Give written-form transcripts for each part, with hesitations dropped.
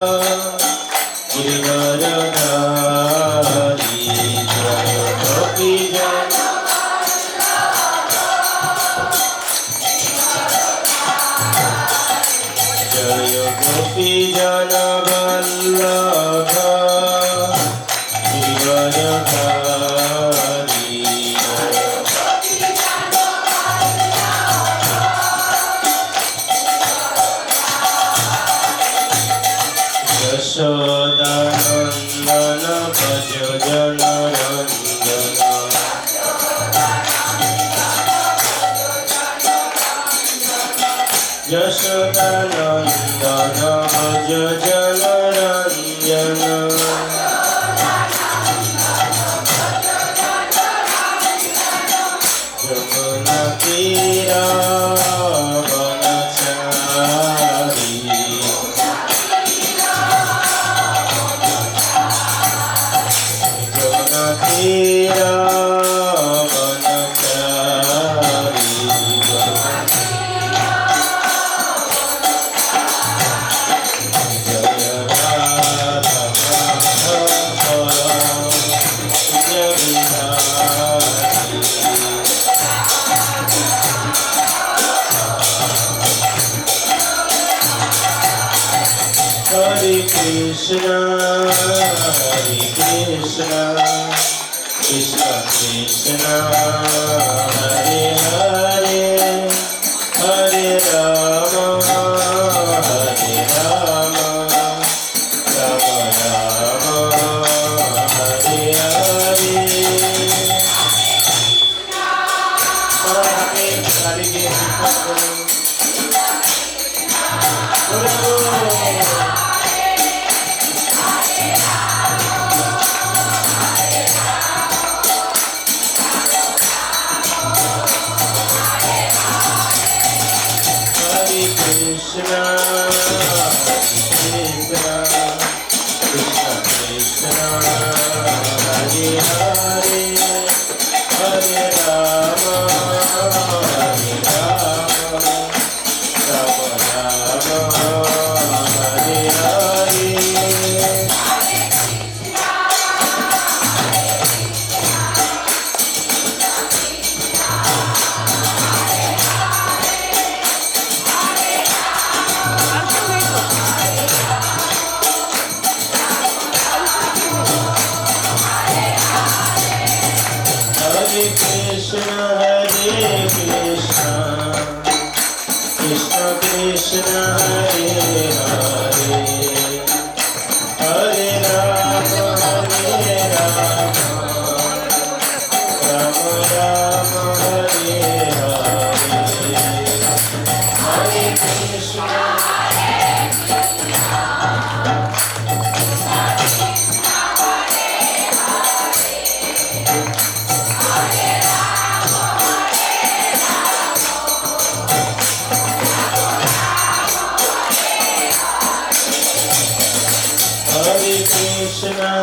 गिरिवरधारी जय गोपी जय गोपी जन वल्लभ गिरिवरधारी यशोदानन्दन भज जनरञ्जन यशोदानन्दन भज जनरञ्जन यमुनातीरा वनचारी यमुनातीरा वनचारी जय राधा जय Bihari Hare Krishna, Krishna Krishna, Hare Hare, Hare Rama, Hare Rama, Rama Rama, Hare Hare. সবাই হাতে তালি দিয়ে চিৎকার করুন। Hare Krishna, Krishna Krishna Krishna, Hare Hare, Hare Rama, Hare Rama, Rama Rama, Hare Hare. Hare Krishna, Krishna Krishna, Hare Hare, Hare Rama, Hare Rama, Rama Rama, Hare Hare. Hare Krishna.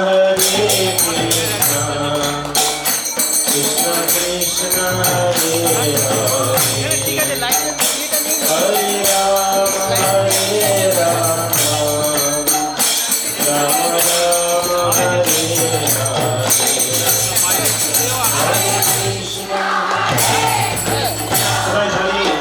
Hare Krishna, Krishna Krishna, Hare Hare, Hare Rama, Hare Rama, Rama Rama, Hare Hare. Hare Krishna. সবাই দাঁড়িয়ে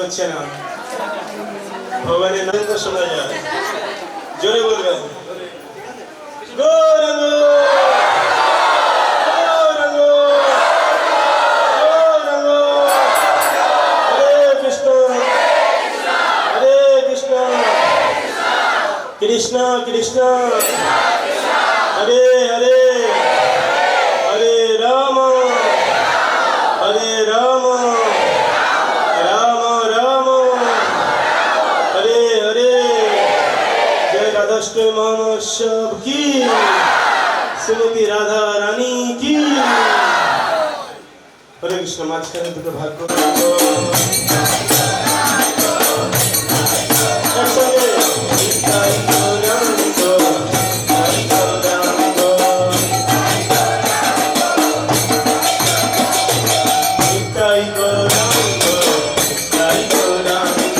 হচ্ছে না ভগবানের নাম তো শোনা যায় জোরে বলবেন গৌরাঙ্গ গৌরাঙ্গ গৌরাঙ্গ হরে কৃষ্ণ কৃষ্ণ কৃষ্ণ হরে হরে হরে রাম রাম রাম হরে হরে জয় রাধাষ্ট্রী মহোৎসব কি শ্রীমতী রাধা রানী কি হরে কৃষ্ণ মাঝখানে দুটো ভাগ করে একসঙ্গে নিতাই গৌরাঙ্গ হরি গৌরাঙ্গ নিতাই গৌরাঙ্গ হরি গৌরাঙ্গ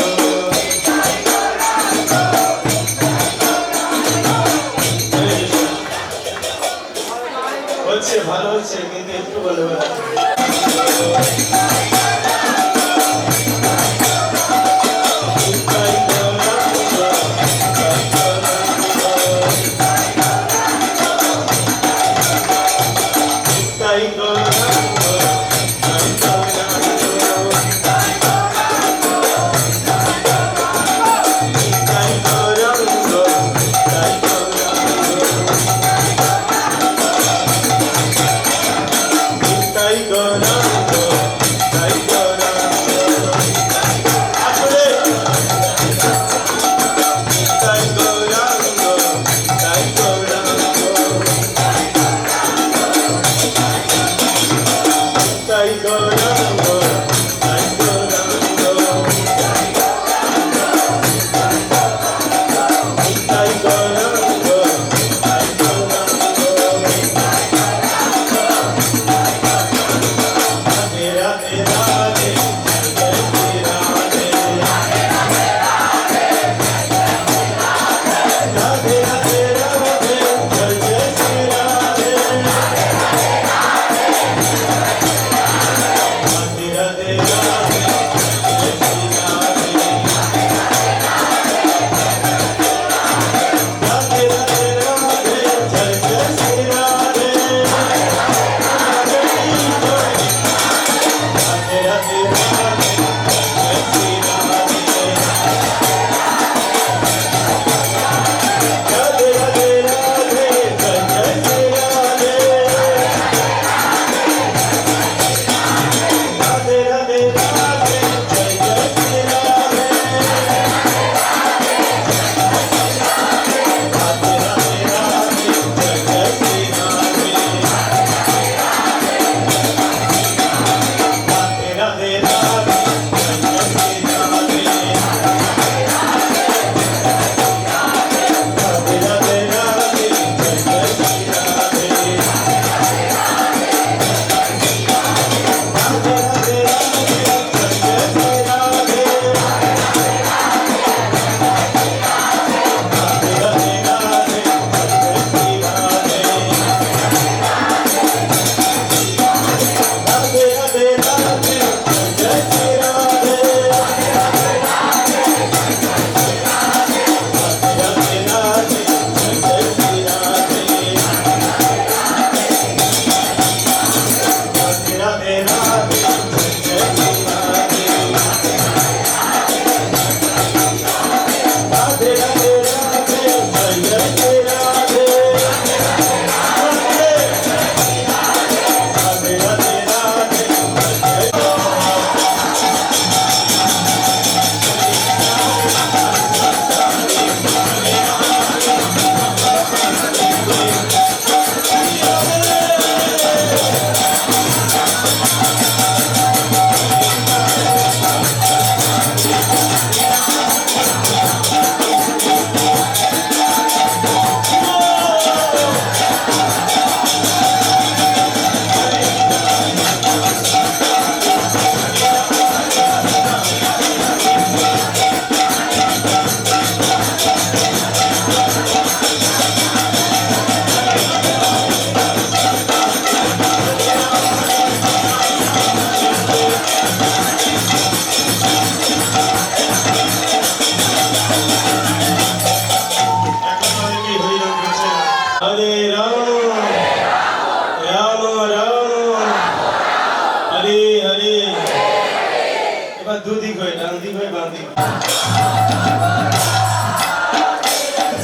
হচ্ছে ভালো হচ্ছে কিন্তু একটু ভালো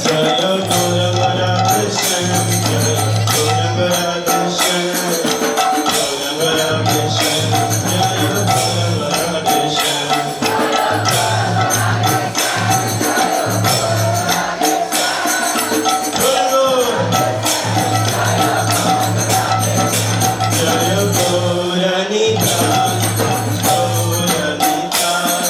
जय गौरंग राधे श्याम जय गौरंग राधे श्याम गौरंग राधे श्याम जय गौरंग राधे श्याम जय गौरनिताय गौरनिताय गौरनिताय जय गौरनिताय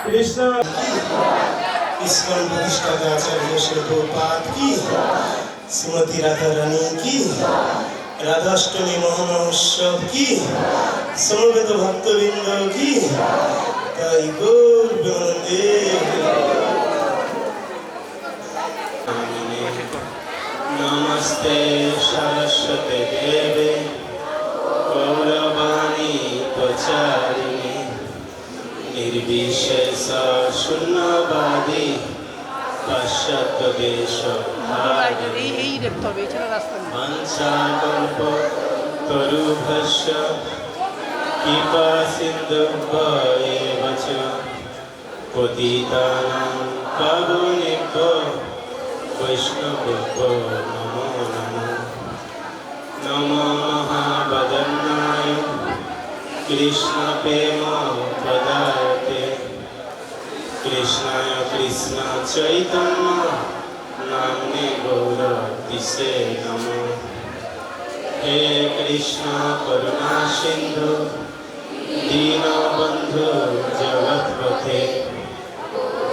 कृष्ण इस्कॉन प्रतिष्ठाता आचार्य श्री प्रभुपाद की श्रीमती राधा रानी की राधाष्टमी महोत्सव की समवेत भक्तवृंद की ताई गौर प्रेमानंदे नमस्ते सरस्वती देवे गौरवाणी प्रचारिणी निर्विशेष शून्यवादी पाश्चात्य देश वंशाकल्प तरुभस्य कृपा सिन्धुभ्येव च पतितानां पावनेभ्यो वैष्णवेभ्यो नमो नमः नमो महावदन्नाय कृष्ण प्रेम पदार्थे कृष्णाय कृष्ण चैतन्य नाम्ने गौरतिसे नमो हे कृष्ण करुणा सिंधु दीनबंधु जगत्पथे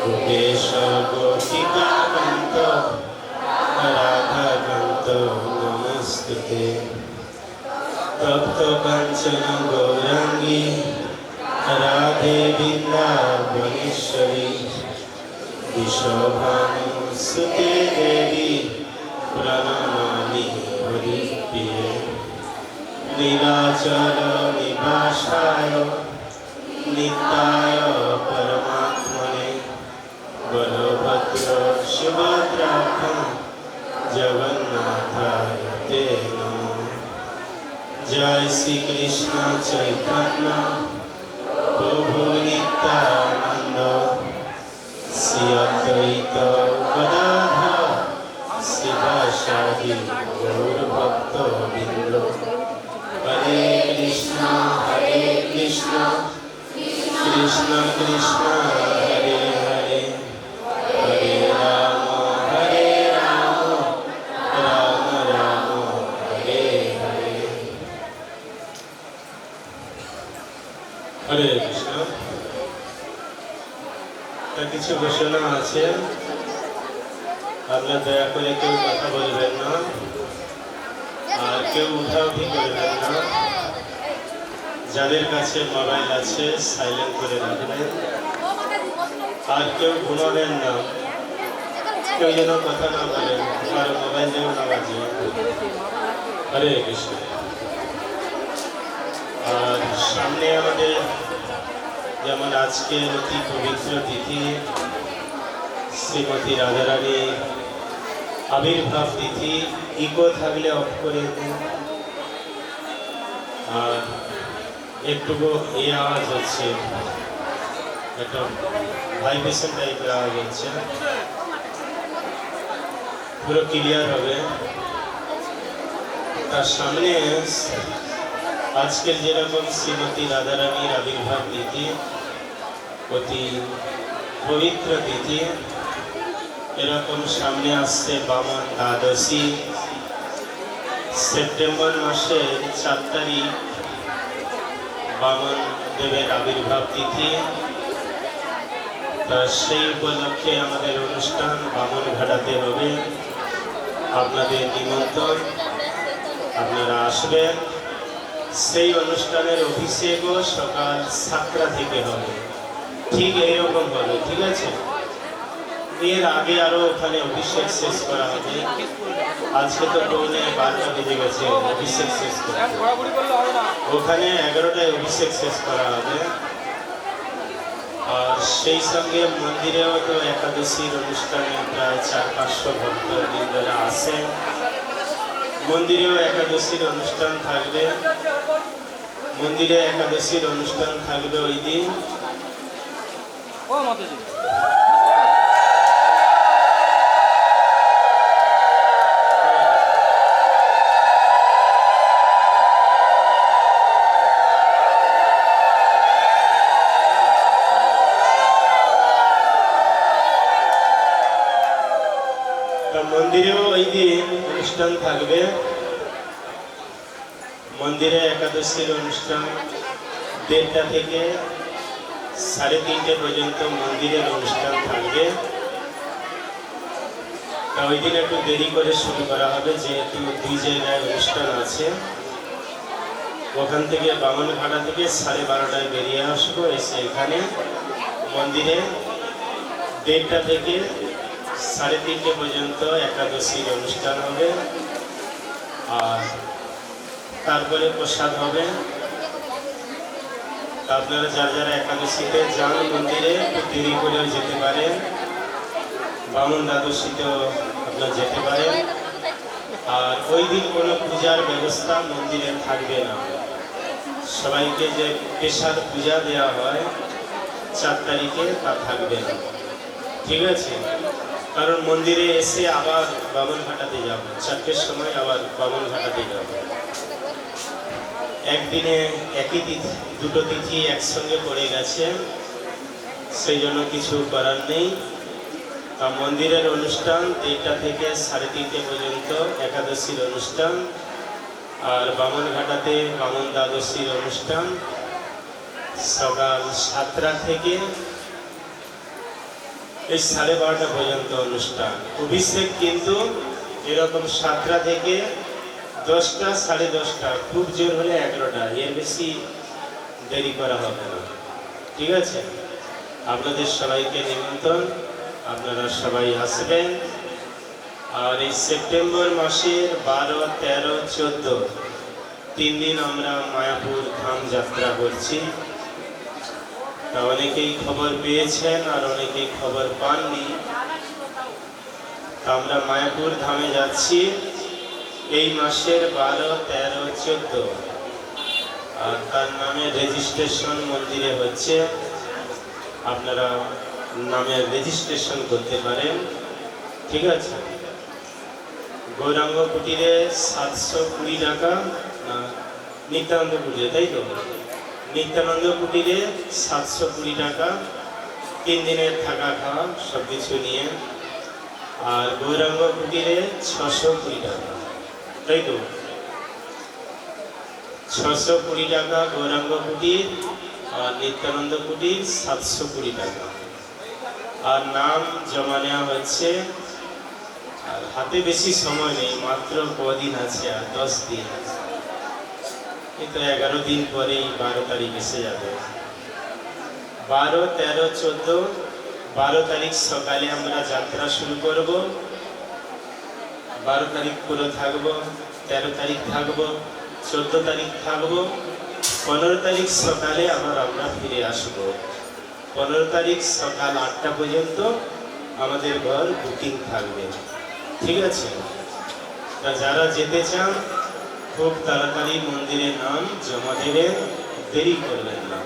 गोपेश गोपिकाकान्त राधाकान्त नमस्ते तप्त कांचन गौरांगी राधे वृंदावनेश्वरी विश्वभानुसुते देवी प्रणमामि हरिप्रिये नीलाचल निवासाय नित्याय परमात्मने बलभद्र सुभद्राभ्यां जगन्नाथाय ते नमः जय श्री कृष्ण चैतन्य प्रभु नित्यानंद श्री अद्वैत गदाधर शिवासादि गौर भक्त वृंद हरे कृष्ण कृष्ण कृष्ण हरे हरे हरे राम राम राम हरे हरे हरे कृष्ण কিছু ঘোষণা আছে আপনারা দয়া করে কেউ কথা বলবেন না আর কেউ উঠাউঠি করবেন না যাদের কাছে মোবাইল আছে সাইলেন্ট করে রাখবেন আর কেউ ঘুমাবেন না কেউ যেন কথা না বলেন আর মোবাইল যেন না বাজে হরে কৃষ্ণ আর সামনে আমাদের যেমন আজকে অতি পবিত্র তিথি শ্রীমতী রাধারানী আবির্ভাব তিথি ইকো থাকলে অফ করে দিন আর একটুকু এই আওয়াজ হচ্ছে, একটা ভাইব্রেশন টাইপের আওয়াজ হচ্ছে, পুরো ক্লিয়ার হবে। তার সামনে আজকের যেরকম শ্রীমতী রাধারানীর আবির্ভাব তিথি, অতি পবিত্র তিথি, এরকম সামনে আসছে বামন দ্বাদশী। সেপ্টেম্বর মাসের 4 তারিখ বামন দেবের আবির্ভাব তিথি। তা সেই উপলক্ষে আমাদের অনুষ্ঠান বামন ঘাটাতে হবে। আপনাদের নিমন্ত্রণ, আপনারা আসবেন। সেই অনুষ্ঠানের অভিষেকও সকাল 7টা থেকে হবে, ঠিক এইরকম হবে, ঠিক আছে? এর আগে আরো ওখানে অভিষেক শেষ করা হবে। আজকে তো পৌনে 12টা বেজে গেছে অভিষেক শেষ করতে, ওখানে 11টায় অভিষেক শেষ করা হবে। আর সেই সঙ্গে মন্দিরেও তো একাদশীর অনুষ্ঠানে প্রায় 400-500 ভক্তবৃন্দরা আসেন। মন্দিরেও একাদশীর অনুষ্ঠান থাকবে, মন্দিরে একাদশীর অনুষ্ঠান থাকবে ওই দিন। মন্দিরেও ওই দিন অনুষ্ঠান থাকবে। মন্দিরে একাদশীর অনুষ্ঠান 1:30টা থেকে 3:30 পর্যন্ত মন্দিরের অনুষ্ঠান থাকবে। তা ওই দিন একটু দেরি করে শুরু করা হবে, যেহেতু 2 জায়গায় অনুষ্ঠান আছে। ওখান থেকে বামনঘাটা থেকে 12:30টায় বেরিয়ে আসবো, এসে এখানে মন্দিরে 1:30টা থেকে 3:30 পর্যন্ত একাদশীর অনুষ্ঠান হবে। আর তারপরে প্রসাদ হবে। আপনারা যারা যারা একাদশীতে যান মন্দিরে একটু দেরি করেও যেতে পারেন, বামন দ্বাদশীতেও আপনারা যেতে পারেন। আর ওই দিন কোনো পূজার ব্যবস্থা মন্দিরে থাকবে না। সবাইকে যে স্পেশাল পূজা দেওয়া হয় 4 তারিখে, তা থাকবে না, ঠিক আছে? কারণ মন্দিরে এসে আবার বামনঘাটাতে যাব, 4টের সময় আবার বামনঘাটাতে যাব। একদিনে একই তিথি, 2টো তিথি একসঙ্গে পড়ে গেছে, সেই জন্য কিছু করার নেই। তা মন্দিরের অনুষ্ঠান 1:30টা থেকে 3:30 পর্যন্ত একাদশীর অনুষ্ঠান। আর বামনঘাটাতে বামন দ্বাদশীর অনুষ্ঠান সকাল 7টা থেকে এই 12:30 পর্যন্ত অনুষ্ঠান। অভিষেক কিন্তু এরকম 7টা থেকে 10টা, 10:30, খুব জোর হলে 11টা, এর বেশি দেরি করা হবে না, ঠিক আছে? আপনাদের সবাইকে নিমন্ত্রণ, আপনারা সবাই আসবেন। আর এই সেপ্টেম্বর মাসের 12, 13, 14 3 দিন আমরা মায়াপুর ধাম যাত্রা করছি। তা অনেকেই খবর পেয়েছেন আর অনেকেই খবর পাননি। তা আমরা মায়াপুর ধামে যাচ্ছি এই মাসের 12, 13, 14। আর তার নামে রেজিস্ট্রেশন মন্দিরে হচ্ছে, আপনারা নামের রেজিস্ট্রেশন করতে পারেন, ঠিক আছে? গৌরাঙ্গ কুটিরে 720 টাকা, নিত্যানন্দ কুটিরে, তাই তো? নিত্যানন্দ কুটিরে 720 টাকা, 3 দিনের থাকা খাওয়া সব কিছু নিয়ে। আর গৌরাঙ্গ কুটিরে 620 টাকা, তাই তো? 620 টাকা গৌরাঙ্গ কুটির, আর নিত্যানন্দ কুটির 720 টাকা। আর নাম জমা নেওয়া হচ্ছে। আর হাতে বেশি সময় নেই, মাত্র কদিন আছে, আর 10 দিন। কিন্তু 11 দিন পরেই 12 তারিখ এসে যাবে। 12, 13, 14, 12 তারিখ সকালে আমরা যাত্রা শুরু করব। 12 তারিখ পুরো থাকবো, 13 তারিখ থাকবো, 14 তারিখ থাকবো, 15 তারিখ সকালে আবার আমরা ফিরে আসবো। 15 তারিখ সকাল 8টা পর্যন্ত আমাদের ঘর বুকিং থাকবে, ঠিক আছে? তা যারা যেতে চান খুব তাড়াতাড়ি মন্দিরের নাম জমা দেবেন, দেরি করবেন না,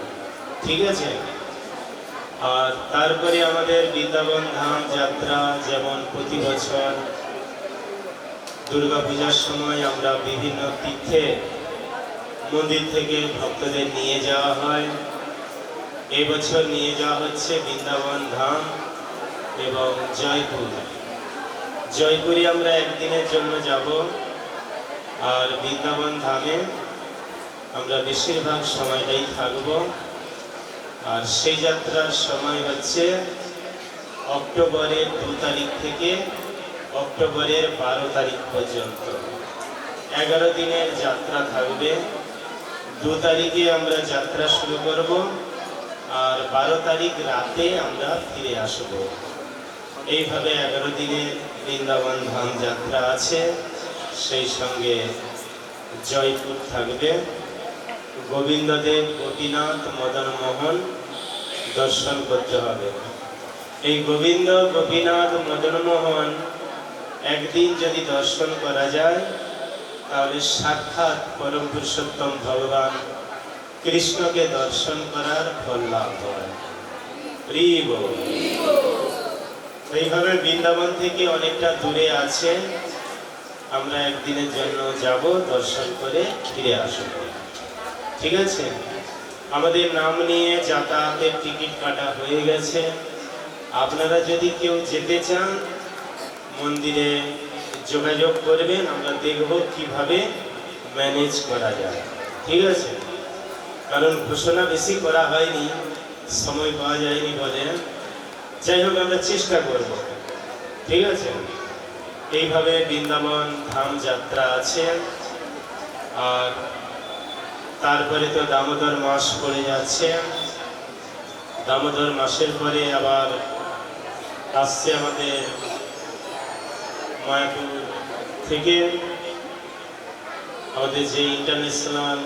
ঠিক আছে? আর তারপরে আমাদের বৃন্দাবন ধাম যাত্রা, যেমন প্রতি বছর দুর্গা পূজার সময় আমরা বিভিন্ন তীর্থে মন্দির থেকে ভক্তদের নিয়ে যাওয়া হয়। এবছর নিয়ে যাওয়া হচ্ছে বৃন্দাবন ধাম এবং জয়পুর। জয়পুরে আমরা একদিনের জন্য যাব, আর বৃন্দাবন ধামে আমরা বেশিরভাগ সময়টাই থাকব। আর সেই যাত্রার সময় হচ্ছে অক্টোবরের 2 তারিখ থেকে অক্টোবরের 12 তারিখ পর্যন্ত 11 দিনের যাত্রা থাকবে। 2 তারিখে আমরা যাত্রা শুরু করব, আর 12 তারিখ রাতে আমরা ফিরে আসব। এইভাবে 11 দিনের বৃন্দাবন ধাম যাত্রা আছে। সেই সঙ্গে জয়পুর থাকবে। গোবিন্দদেব, গোপীনাথ, মদন মোহন দর্শন করতে হবে। এই গোবিন্দ, গোপীনাথ, মদন মোহন একদিন যদি দর্শন করা যায়, তাহলে সাক্ষাৎ পরম পুরুষোত্তম ভগবান কৃষ্ণকে দর্শন করার ফল লাভ হয়। এইভাবে বৃন্দাবন থেকে অনেকটা দূরে আছে, আমরা একদিনের জন্য যাব, দর্শন করে ফিরে আসব, ঠিক আছে? আমাদের নাম নিয়ে যাতায়াতের টিকিট কাটা হয়ে গেছে। আপনারা যদি কেউ যেতে চান, মন্দিরে যোগাযোগ করবেন, আমরা দেখব কিভাবে ম্যানেজ করা যায়, ঠিক আছে? কারণ ঘোষণা বেশি করা হয়নি, সময় পাওয়া যায়নি বলে। যাই হোক, আমরা চেষ্টা করব, ঠিক আছে? এইভাবে বৃন্দাবন ধাম যাত্রা আছে। আর তারপরে তো দামোদর মাস পড়ে যাচ্ছে। দামোদর মাসের পরে আবার আসছে আমাদের মায়াপুর থেকে আমাদের যে ইন্টারন্যাশনাল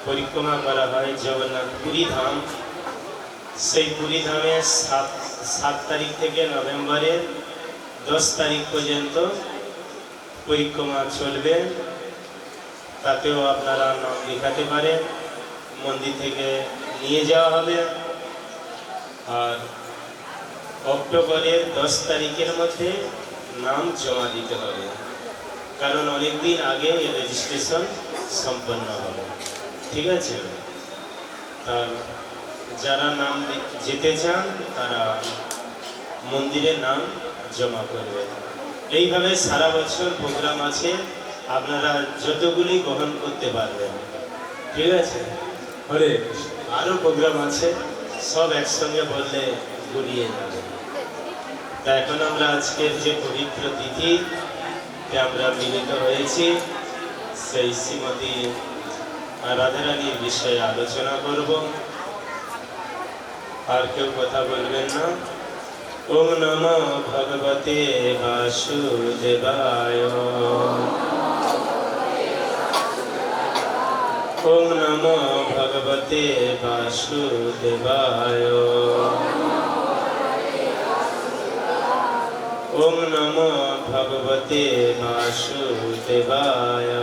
পরিক্রমা করা হয় জগন্নাথ পুরী ধাম, সেই পুরী ধামে 7 তারিখ থেকে নভেম্বরের 10 তারিখ পর্যন্ত পরিক্রমা চলবে। তাতেও আপনারা নাম লেখাতে পারেন, মন্দির থেকে নিয়ে যাওয়া হবে। আর অক্টোবরের 10 তারিখের মধ্যে নাম জমা দিতে হবে, কারণ অনেকদিন আগে রেজিস্ট্রেশন সম্পন্ন হবে, ঠিক আছে? আর যারা নাম যেতে চান তারা মন্দিরে নাম জমা করবে। এইভাবে সারা বছর প্রোগ্রাম আছে, আপনারা যতগুলি গ্রহণ করতে পারবেন, ঠিক আছে? হরে আরও প্রোগ্রাম আছে, সব একসঙ্গে বললে গুলিয়ে যাবে। তা এখন আমরা আজকের যে পবিত্র তিথিতে আমরা মিলিত হয়েছি, সেই শ্রীমতী রাধারানীর বিষয়ে আলোচনা করব। আর কেউ কথা বলবেন না? ওম নমো ভগবতে বাসুদেবায়। ওম নমো ভগবতে বাসুদেবায়। ওম নমো ভগবতে বাসুদেবায়।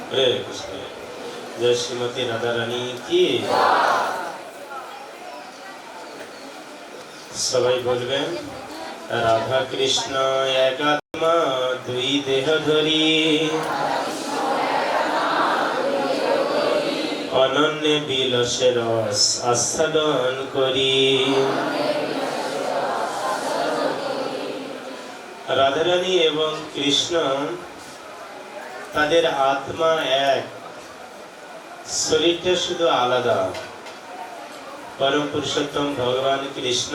হরে কৃষ্ণ। জয় শ্রীমতী রাধারানী কি। সবাই বলবেন, রাধা কৃষ্ণ এক আত্মা দুই দেহ ধরি, অনন্য বিলসে রস আস্বাদন করি। রাধারানী এবং কৃষ্ণ তাদের আত্মা এক, শরীরটা শুধু আলাদা। পরম পুরুষোত্তম ভগবান কৃষ্ণ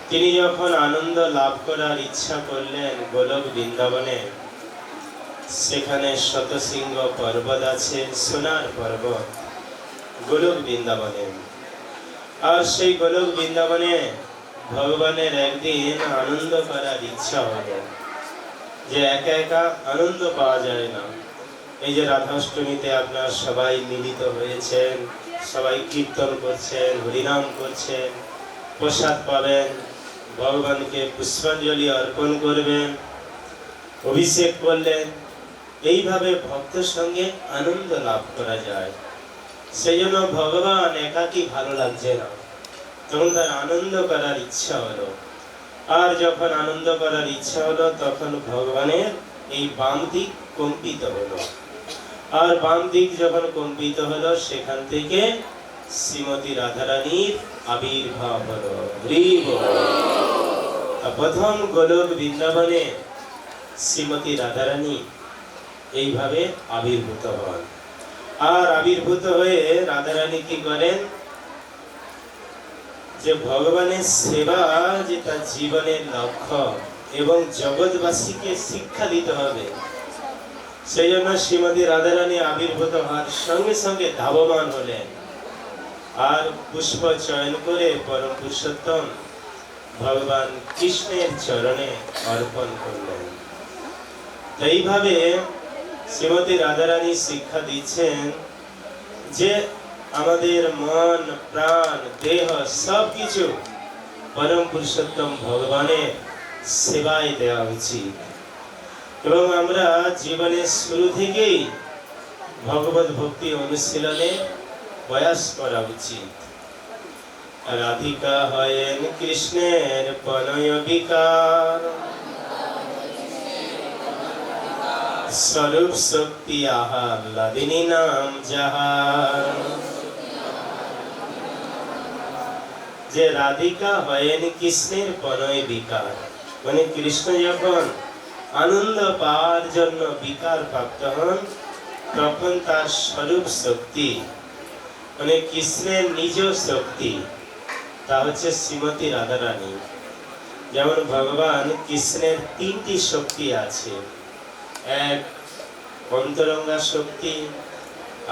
তিনি যখন আনন্দ লাভ করার ইচ্ছা করলেন গোলক বৃন্দাবনে, সেখানে শতশৃঙ্গ পর্বত আছে, সোনার পর্বত গোলক বৃন্দাবনে। আর সেই গোলক বৃন্দাবনে ভগবানের একদিন আনন্দ করার ইচ্ছা হলো, যে একা একা আনন্দ পাওয়া যায় না। এই যে রাধাষ্টমীতে আপনারা সবাই মিলিত হয়েছেন, সবাই কীর্তন করছেন, হরিনাম করছেন, প্রসাদ পাবেন, ভগবানকে পুষ্পাঞ্জলি অর্পণ করবেন, অভিষেক করলেন, এইভাবে ভক্তের সঙ্গে আনন্দ লাভ করা যায়। সেই জন্য ভগবান একাকী ভালো লাগছে না, তখন তার আনন্দ করার ইচ্ছা হলো। আর যখন আনন্দ করার ইচ্ছা হলো তখন ভগবানের এই বাম দিক কম্পিত হলো। আর বাম দিক যখন কম্পিত হলো সেখান থেকে শ্রীমতী রাধারানীর আবির্ভাব হলো। প্রথম গোলক বৃন্দাবনে শ্রীমতী রাধারানী এইভাবে আবির্ভূত হন। আর আবির্ভূত হয়ে রাধারানী কি করেন, যে ভগবানের সেবা যে তার জীবনের লক্ষ্য এবং জগৎবাসীকে শিক্ষা দিতে হবে, সেই জন্য শ্রীমতী রাধারানী আবির্ভূত হওয়ার সঙ্গে সঙ্গে ধাবমান হলেন আর পুষ্প চয়ন করে পরম পুরুষোত্তম ভগবান কৃষ্ণের চরণে অর্পণ করলেন। এইভাবে শ্রীমতী রাধারানী শিক্ষা দিচ্ছেন যে আমাদের মন, প্রাণ, দেহ সবকিছু পরম পুরুষোত্তম ভগবানের সেবায় দেওয়া উচিত এবং আমরা জীবনের শুরু থেকেই ভগবত ভক্তি অনুশীলনে প্রয়াস করা উচিত। রাধিকা হয়েন কৃষ্ণের প্রণয় বিকার, স্বরূপ শক্তি আহ্লাদিনী নাম যাহার। যে রাধিকা হয়েন কৃষ্ণের প্রণয় বিকার, মানে কৃষ্ণ যখন আনন্দ পাওয়ার জন্য বিকার প্রাপ্ত হন তখন তার স্বরূপ শক্তি মানে কৃষ্ণের নিজ শক্তি, তা হচ্ছে শ্রীমতী রাধারানী। যেমন ভগবান কৃষ্ণের তিনটি শক্তি আছে, এক অন্তরঙ্গা শক্তি,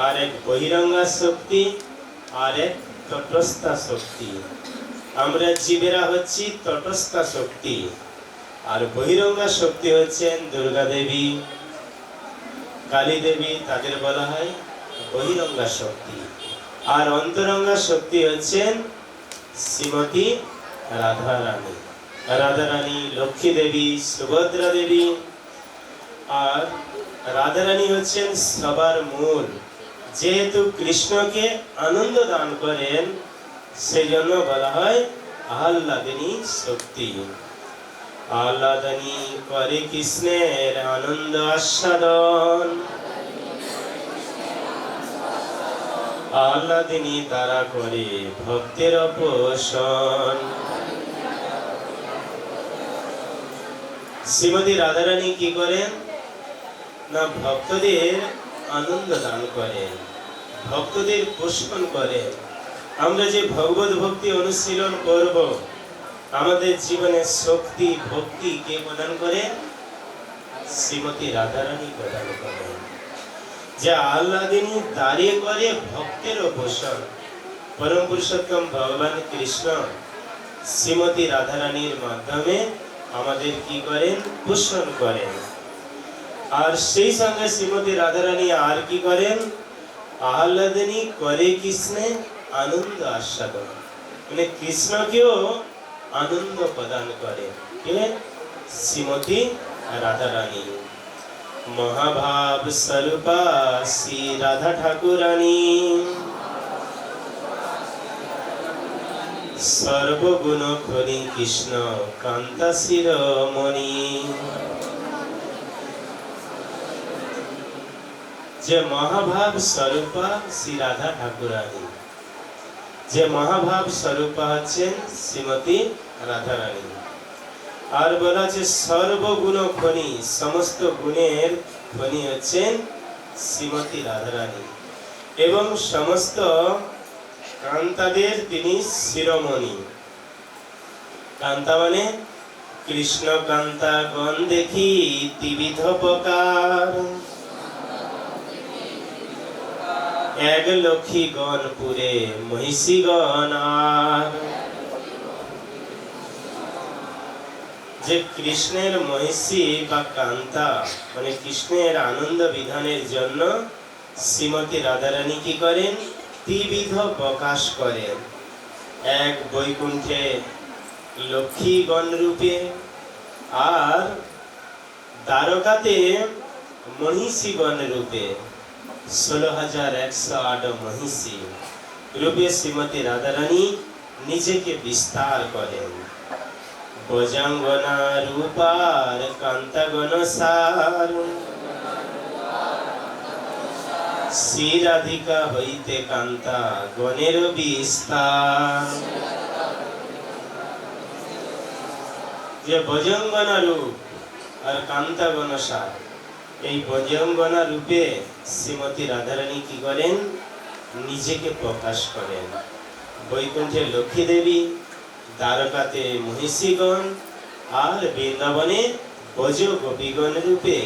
আর এক বহিরঙ্গা শক্তি, আর এক তটস্থা শক্তি। আমরা জীবেরা হচ্ছি তটস্থা শক্তি, আর বহিরঙ্গা শক্তি হচ্ছেন দুর্গা দেবী, কালী দেবী, তাদের বলা হয় বহিরঙ্গা শক্তি। আর অন্তরঙ্গা শক্তি হচ্ছেন শ্রীমতী রাধারানী, রাধারানী, লক্ষ্মী দেবী, সুভদ্রা দেবী। আর রাধারানী হচ্ছেন সবার মূল, যেহেতু কৃষ্ণকে আনন্দ দান করেন সেই জন্য বলা হয় আহ্লাদিনী শক্তি। আহ্লাদিনী করে কৃষ্ণের আনন্দ আস্বাদন, আহ্লাদিনী তারা করে ভক্তের পোষণ। শ্রীমতী রাধারানী কি করেন না, ভক্তদের আনন্দ দান করেন, ভক্তদের পোষণ করেন। আমরা যে ভগবত ভক্তি অনুশীলন করব, আমাদের জীবনে শক্তি ভক্তি কে প্রদান করে? শ্রীমতী রাধারানী প্রদান করেন। যে আহ্লাদিনী দাঁড়িয়ে করে ভক্তের পোষণ, পরম পুরুষোত্তম ভগবান কৃষ্ণ শ্রীমতী রাধারানীর মাধ্যমে আমাদের কি করেন? পোষণ করেন। আর সেই সঙ্গে শ্রীমতী রাধারানী আর কি করেন? আহ্লাদিনী করে কৃষ্ণে আনন্দ আস্বাদন, মানে কৃষ্ণকেও আনন্দ প্রদান করে কে? শ্রীমতী রাধারানী। মহাভাব স্বরূপা শ্রী রাধা ঠাকুরানী, সর্বগুণ খনি কৃষ্ণ কান্তা শিরোমণি। যে মহাভাব স্বরূপা শ্রী রাধা ঠাকুরানী, যে মহাভাব স্বরূপা হচ্ছেন শ্রীমতী রাধারানী। আর বলা যে সর্বগুণ খনি, সমস্ত গুণের খনি হচ্ছেন শ্রীমতী রাধারানী এবং সমস্ত কান্তাদের তিনি শিরোমণি। কান্তা মানে কৃষ্ণ কান্তা গণ দেখি ত্রিবিধ প্রকার, এক লক্ষ্মী গণ পুরে মহিষী গণ। আর যে কৃষ্ণের মহিষী বা কান্তা মানে কৃষ্ণের আনন্দ বিধানের জন্য শ্রীমতী রাধারানী কি করেন? ত্রিবিধ প্রকাশ করেন। এক বৈকুণ্ঠে লক্ষ্মীগণ রূপে, আর দ্বারকাতে মহিষীগণ রূপে 16,108 মহিষী রূপে শ্রীমতী রাধারানী নিজেকে বিস্তার করেন। ভোজাঙ্গনা রূপার কান্তাগণ সার, শ্রীরাধিকা হইতে কান্তা গণের বিস্তার। যে ভোজাঙ্গনা রূপ আর কান্তাগণ সার, এই ভোজাঙ্গনা রূপে শ্রীমতী রাধারানী কি করেন? নিজেকে প্রকাশ করেন। বৈকুণ্ঠে লক্ষ্মী দেবী, দ্বারকাতে মহিষীগণ আর বৃন্দাবনে ব্রজ গোপীগণ রূপে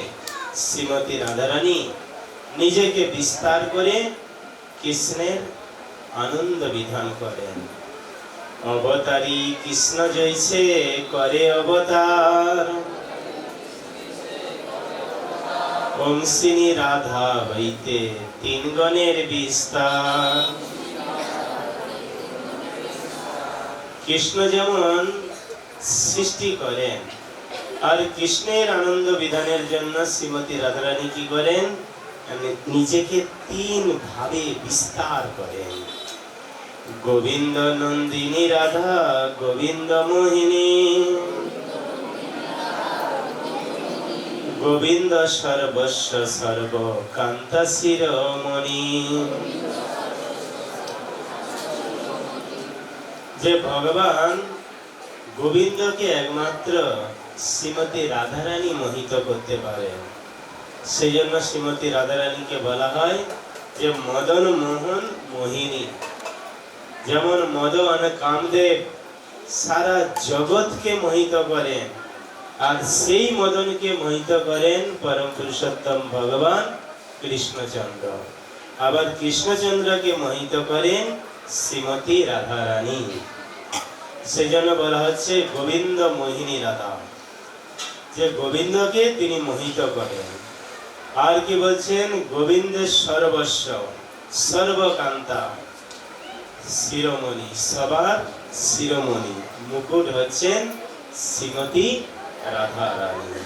শ্রীমতী রাধারানী নিজেকে বিস্তার করে কৃষ্ণের আনন্দ বিধান করেন। অবতারী কৃষ্ণ জৈছে করে অবতার, বংশিনী রাধা হইতে তিন গণের বিস্তার। কৃষ্ণ যেমন সৃষ্টি করেন আর কৃষ্ণের আনন্দ বিধানের জন্য শ্রীমতী রাধারানী কি করেন? নিজেকে তিন ভাবে বিস্তার করেন। গোবিন্দ নন্দিনী রাধা, গোবিন্দ মোহিনী, গোবিন্দ সর্বস্ব সর্ব কান্তা শিরোমণি। যে ভগবান গোবিন্দকে একমাত্র শ্রীমতী রাধারানী মোহিত করতে পারেন, সেই জন্য শ্রীমতী রাধারানীকে বলা হয় যে মদন মোহন মোহিনী। যেমন মদন কামদেব সারা জগৎকে মোহিত করেন, আর সেই মদনকে মোহিত করেন পরম পুরুষোত্তম ভগবান কৃষ্ণচন্দ্র। আবার কৃষ্ণচন্দ্রকে মোহিত করেন শ্রীমতী রাধারানী। সেই জন্য বলা হচ্ছে গোবিন্দ মোহিনী রাধা, যে গোবিন্দকে তিনি মোহিত করেন। আর কি বলছেন? গোবিন্দের সর্বস্ব সর্বকান্তা শিরোমণি, সবার শিরোমণি, মুকুট হচ্ছেন শ্রীমতী রাধারানী।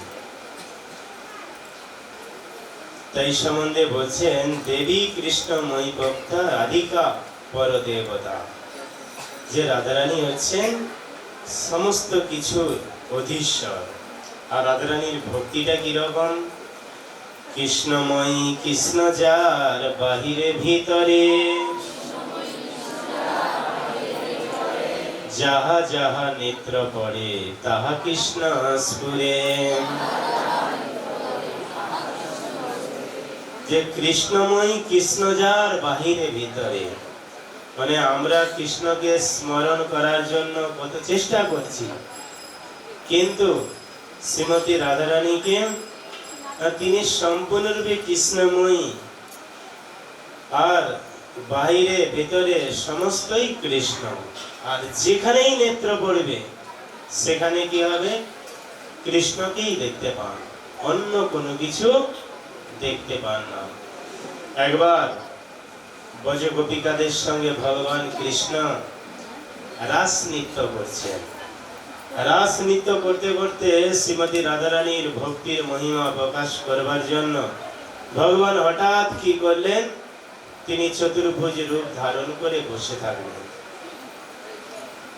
তাই সম্বন্ধে বলছেন দেবী কৃষ্ণময়ী ভক্তা রাধিকা পরদেবতা। যে রাধারানী হচ্ছেন সমস্ত কিছুর অধীশ্বর। আর রাধারানীর ভক্তিটা কিরকম? কৃষ্ণময়ী কৃষ্ণ যার বাহিরে ভিতরে, যাহা যাহা নেত্র পড়ে তাহা কৃষ্ণ স্ফুরে। যে কৃষ্ণময়ী কৃষ্ণ যার বাহিরে ভিতরে, মানে আমরা কৃষ্ণকে স্মরণ করার জন্য কত চেষ্টা করছি, কিন্তু শ্রীমতী রাধারানীকে তিনি সম্পূর্ণরূপে কৃষ্ণময়ী, আর বাইরে ভেতরে সমস্তই কৃষ্ণ। আর যেখানেই নেত্র পড়বে সেখানে কি হবে? কৃষ্ণকেই দেখতে পান, অন্য কোনো কিছু দেখতে পান না। একবার ব্রজ গোপিকাদের সঙ্গে ভগবান কৃষ্ণ রাস নৃত্য করছেন। রাস নৃত্য করতে করতে শ্রীমতী রাধারানীর ভক্তির মহিমা প্রকাশ করবার জন্য ভগবান হঠাৎ কি করলেন? তিনি চতুর্ভুজ রূপ ধারণ করে বসে থাকলেন।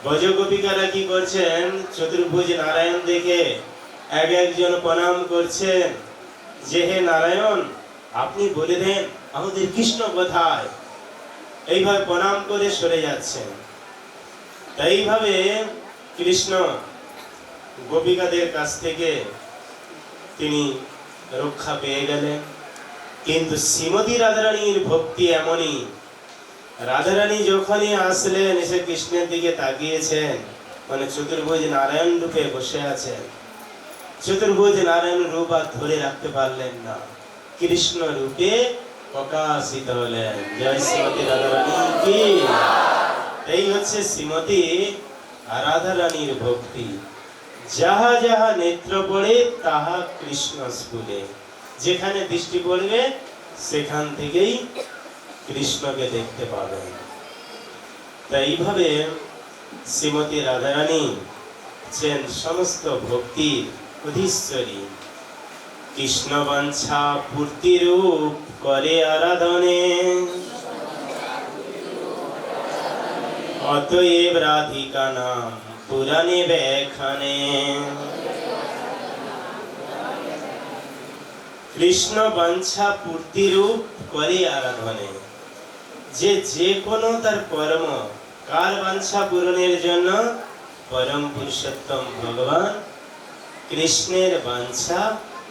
ব্রজ গোপিকারা কি করছেন? চতুর্ভুজ নারায়ণ দেখে এক একজন প্রণাম করছেন যে হে নারায়ণ, আপনি বলে দেন আমাদের কৃষ্ণ কোথায়। এইভাবে প্রণাম করে সরে যাচ্ছেন। এইভাবে কৃষ্ণ গোপিকাদের কাছ থেকে তিনি রক্ষা পেয়ে গেলেন। কিন্তু শ্রীমতী রাধারানীর ভক্তি এমনই, রাধারানী যখনই আসলেন এসে কৃষ্ণের দিকে তাকিয়েছেন, মানে চতুর্ভুজ নারায়ণ রূপে বসে আছেন, চতুর্ভুজ নারায়ণ রূপ আর ধরে রাখতে পারলেন না, কৃষ্ণ রূপে প্রকাশিত হলেন। জয় শ্রীমতী রাধারানী কি। এই হচ্ছে শ্রীমতী রাধারানীর ভক্তি। যাহা যাহা নেত্র পড়ে তাহা কৃষ্ণ স্ফুরে। যেখানে দৃষ্টি পড়বে সেখান থেকেই কৃষ্ণকে দেখতে পাবেন। তাই এইভাবে শ্রীমতী রাধারানী হচ্ছেন সমস্ত ভক্তির অধীশ্বরী। কৃষ্ণ বাঞ্ছা পূর্তি রূপ করে আরাধনে, অতএব রাধিকা নাম পুরাণে ব্যাখ্যানে। কৃষ্ণ বাঞ্ছা পূর্তি রূপ করে আরাধনে, যে কোনো তার কর্ম কার বাঞ্ছা পূরণের জন্য? পরম পুরুষোত্তম ভগবান কৃষ্ণের বাঞ্ছা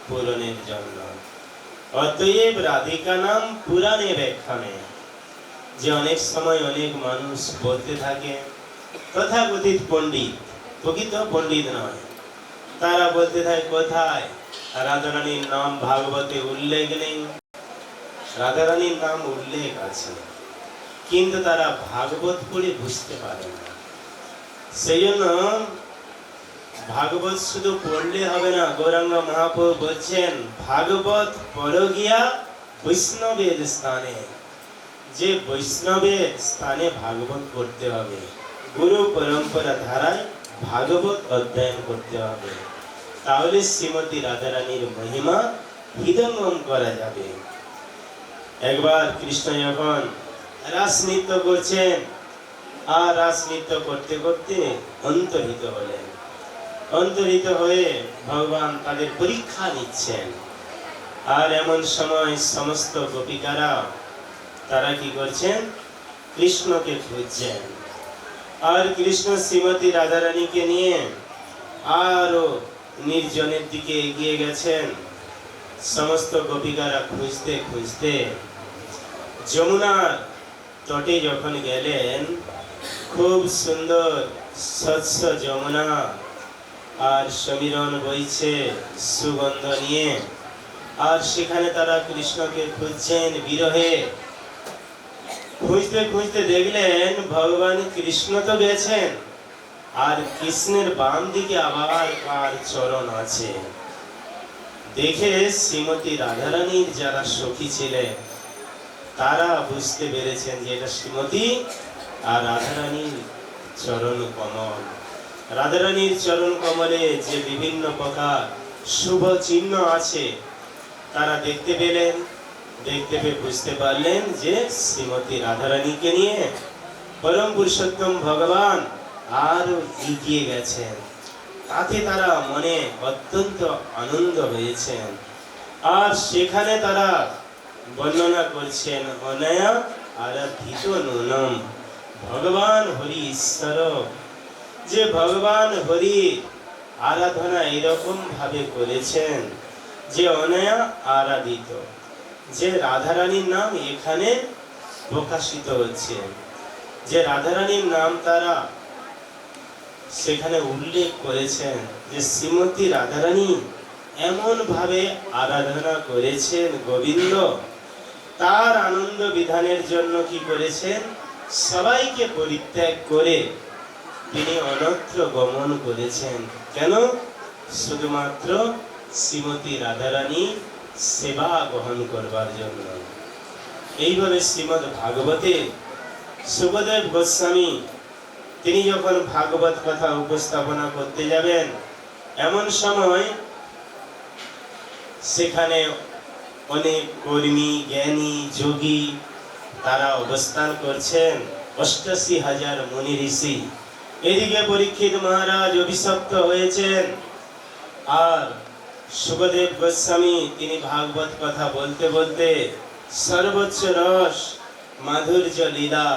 পূরণের জন্য। অতএব রাধিকা নাম পুরাণে ব্যাখ্যানে। যে অনেক সময় অনেক মানুষ বলতে থাকে, তথাকথিত পণ্ডিত, প্রকৃত পণ্ডিত নয়, তারা বলতে থাকে কোথায় রাধারানীর নাম ভাগবতে উল্লেখ নেই। রাধারানীর নাম উল্লেখ আছে, কিন্তু তারা ভাগবত পড়ে বুঝতে পারে না। সেই জন্য ভাগবত শুধু পড়লে হবে না। গৌরাঙ্গ মহাপ্রভু বলছেন, ভাগবত পড়ো গিয়া বৈষ্ণবের স্থানে। যে বৈষ্ণবের স্থানে ভাগবত পড়তে হবে, গুরু পরম্পরা ধারায় ভাগবত অধ্যয়ন করতে হবে, তাহলে শ্রীমতী রাধারানীর মহিমা হৃদয়ঙ্গম করা যাবে। একবার কৃষ্ণ যখন রাস নৃত্য করছেন, আর রাস নৃত্য করতে করতে অন্তর্হিত হলেন। অন্তর্হিত হয়ে ভগবান তাদের পরীক্ষা নিচ্ছেন। আর এমন সময় সমস্ত গোপিকারা তারা কি করছেন? কৃষ্ণকে খুঁজছেন। আর কৃষ্ণ শ্রীমতী রাধারানীকে নিয়ে আরো নির্জনের দিকে এগিয়ে গেছেন। সমস্ত গোপিকারা খুঁজতে খুঁজতে যমুনার তটে যখন গেলেন, খুব সুন্দর স্বচ্ছ যমুনা, আর সমীরণ বইছে সুগন্ধ নিয়ে। আর সেখানে তারা কৃষ্ণকে খুঁজছেন বিরহে। খুঁজতে খুঁজতে দেখলেন ভগবান কৃষ্ণ তো গেছেন, আর কৃষ্ণের বাম দিকে আবার কার চরণ আছে। দেখে শ্রীমতী রাধারানীর যারা সখী ছিলেন তারা বুঝতে পেরেছেন যে এটা শ্রীমতী আর রাধারানীর চরণ কমল। রাধারানীর চরণ কমলে যে বিভিন্ন প্রকার শুভ চিহ্ন আছে তারা দেখতে পেলেন। দেখতে পেয়ে বুঝতে পারলেন যে শ্রীমতী রাধারানীকে নিয়ে পরম পুরুষোত্তম ভগবান আরো এগিয়ে গেছেন। তাতে তারা মনে অত্যন্ত আনন্দ হয়েছেন। আর সেখানে তারা বর্ণনা করছেন, অনয়া আরাধিত নূনম ভগবান হরি ঈশ্বর। যে ভগবান হরি আরাধনা এরকম ভাবে করেছেন যে অনয়া আরাধিত, যে রাধারানীর নাম এখানে প্রকাশিত হচ্ছে, যে রাধারানীর নাম তারা সেখানে উল্লেখ করেছেন, যে শ্রীমতী রাধারানী এমন ভাবে আরাধনা করেছেন গোবিন্দ, তার আনন্দ বিধানের জন্য কি করেছেন? সবাইকে পরিত্যাগ করে তিনি অন্যত্র গমন করেছেন। কেন? শুধুমাত্র শ্রীমতী রাধারানী সেবা গ্রহণ করবার জন্য। এইভাবে শ্রীমদ্ ভাগবতে সুখদেব গোস্বামী তিনি যখন ভাগবত কথা উপস্থাপনা করতে যাবেন, এমন সময় সেখানে অনেক কর্মী, জ্ঞানী, যোগী তারা অবস্থান করছেন, ৮৮,০০০ মুনি ঋষি। এদিকে পরীক্ষিত মহারাজ অভিশপ্ত হয়েছেন, আর সুখদেব গোস্বামী তিনি ভাগবত কথা বলতে বলতে সর্বোচ্চ রস, মাধুর্য লীলা,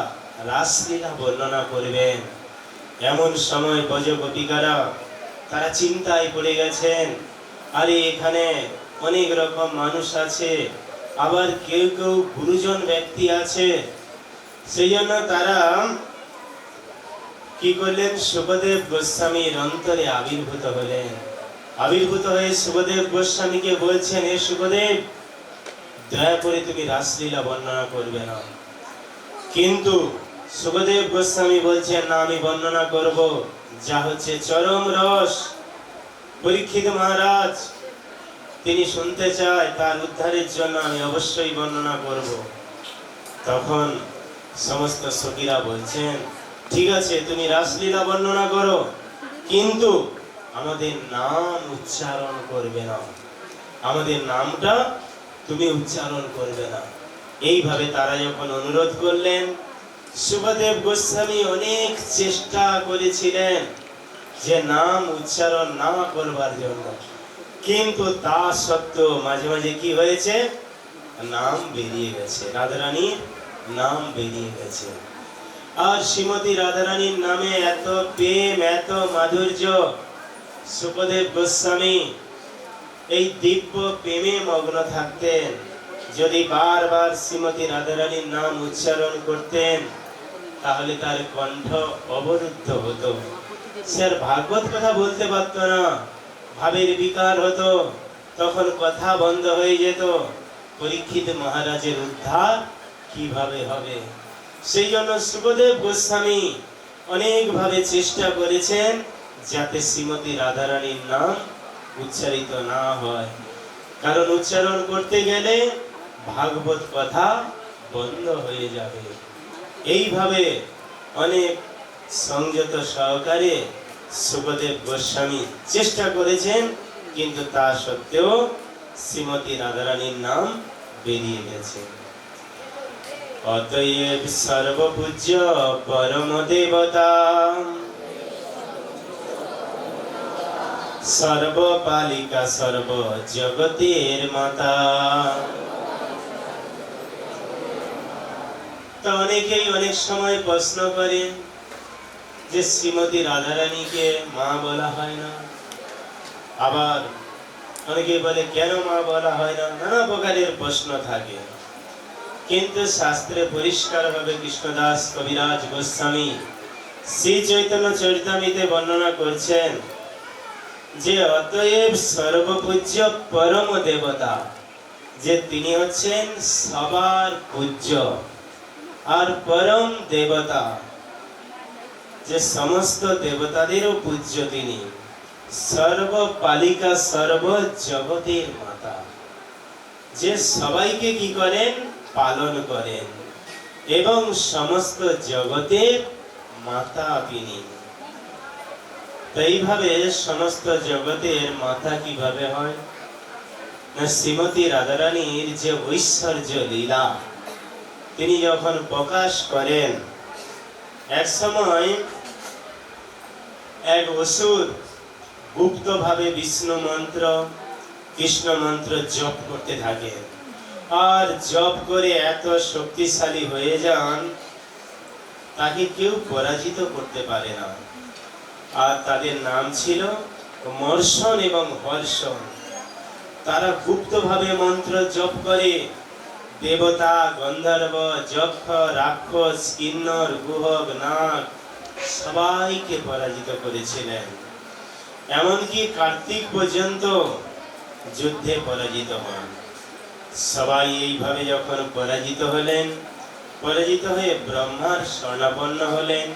রাসলীলা বর্ণনা করবেন। এমন সময় ব্রজ গোপিকারা তারা চিন্তায় পড়ে গেছেন, আরে এখানে অনেক রকম মানুষ আছে, আবার কেউ কেউ গুরুজন ব্যক্তি আছে। সেই জন্য তারা কি করলেন? সুখদেব গোস্বামীর অন্তরে আবির্ভূত হলেন। আবির্ভূত হয়ে সুখদেব গোস্বামীকে বলছেন, হে সুখদেব, দয়া করে তুমি রাসলীলা বর্ণনা করবে না। কিন্তু সুখদেব গোস্বামী বলছেন, না, আমি বর্ণনা করব, যা হচ্ছে চরম রস। পরীক্ষিত মহারাজ তিনি শুনতে চায়, তার উদ্ধারের জন্য আমি অবশ্যই বর্ণনা করব। তখন সমস্ত সখীরা বলছেন, ঠিক আছে, তুমি রাসলীলা বর্ণনা করো, কিন্তু আমাদের নাম উচ্চারণ করবে না। আমাদের নামটা তুমি উচ্চারণ করবে না। এইভাবে তারা যখন অনুরোধ করলেন, শুকদেব গোস্বামী অনেক চেষ্টা করেছিলেন যে নাম উচ্চারণ না করবার জন্য, কিন্তু তা সত্ত্বেও মাঝে মাঝে কি হয়েছে, নাম বেরিয়ে গেছে, রাধারানীর নাম বেরিয়ে গেছে। আর শ্রীমতী রাধারানীর নামে এত প্রেম, এত মাধুর্য, শুকদেব গোস্বামী এই দিব্য প্রেমে মগ্ন থাকতেন। যদি বারবার শ্রীমতী রাধারানীর নাম উচ্চারণ করতেন তাহলে তার কণ্ঠ অবরুদ্ধ হতো, সে আর ভাগবত কথা বলতে পারত না, ভাবের বিকার হতো, তখন কথা বন্ধ হয়ে যেত। পরীক্ষিত মহারাজের উদ্ধার কিভাবে হবে? সেই জন্য শুকদেব গোস্বামী অনেকভাবে চেষ্টা করেছেন যাতে শ্রীমতী রাধারানীর নাম উচ্চারিত না হয়, কারণ উচ্চারণ করতে গেলে ভাগবত কথা বন্ধ হয়ে যাবে। এইভাবে অনেক সংযত সহকারে শুকদেব গোস্বামী চেষ্টা করেছেন, কিন্তু তা সত্ত্বেও শ্রীমতী রাধারানীর নাম বেরিয়ে গেছে। অতএব সর্বপূজ্য পরম দেবতা, সর্বপালিকা, সর্ব জগতের মাতা। তো অনেকেই অনেক সময় প্রশ্ন করেন যে শ্রীমতী রাধারানীকে মা বলা হয় না, আবার অনেকে বলে কেন মা বলা হয় না, নানা প্রকারের প্রশ্ন থাকে। কিন্তু শাস্ত্রে পরিষ্কার ভাবে কৃষ্ণদাস কবিরাজ গোস্বামী শ্রী চৈতন্য চরিতামৃতে বর্ণনা করছেন যে অতএব সর্বপূজ্য পরম দেবতা, যে তিনি হচ্ছেন সবার পূজ্য, আর পরম দেবতা যে সমস্ত দেবতাদেরও পূজ্য তিনি, সর্বপালিকা, সর্ব জগতের মাতা, যে সবাইকে কি করেন, পালন করেন, এবং সমস্ত জগতের মাতা তিনি। এইভাবে সমস্ত জগতের মাতা কিভাবে হয় না, শ্রীমতী রাধারানীর যে ঐশ্বর্য লীলা তিনি যখন প্রকাশ করেন, এক সময় এক অসুর গুপ্ত ভাবে বিষ্ণু মন্ত্র, কৃষ্ণ মন্ত্র জপ করতে থাকে, আর জপ করে এত শক্তিশালী হয়ে যান তাকে কেউ পরাজিত করতে পারে না। আর তাদের নাম ছিল মর্ষণ এবং হর্ষণ। তারা গুপ্তভাবে মন্ত্র জপ করে দেবতা, গন্ধর্ব, যক্ষ, রাক্ষস, কিন্নর, গুহক, নাগ সবাইকে পরাজিত করেছিলেন। এমনকি কার্তিক পর্যন্ত যুদ্ধে পরাজিত হন। সবাই এইভাবে যখন পরাজিত হলেন, পরাজিত হয়ে ব্রহ্মার শরণাপন্ন হলেন,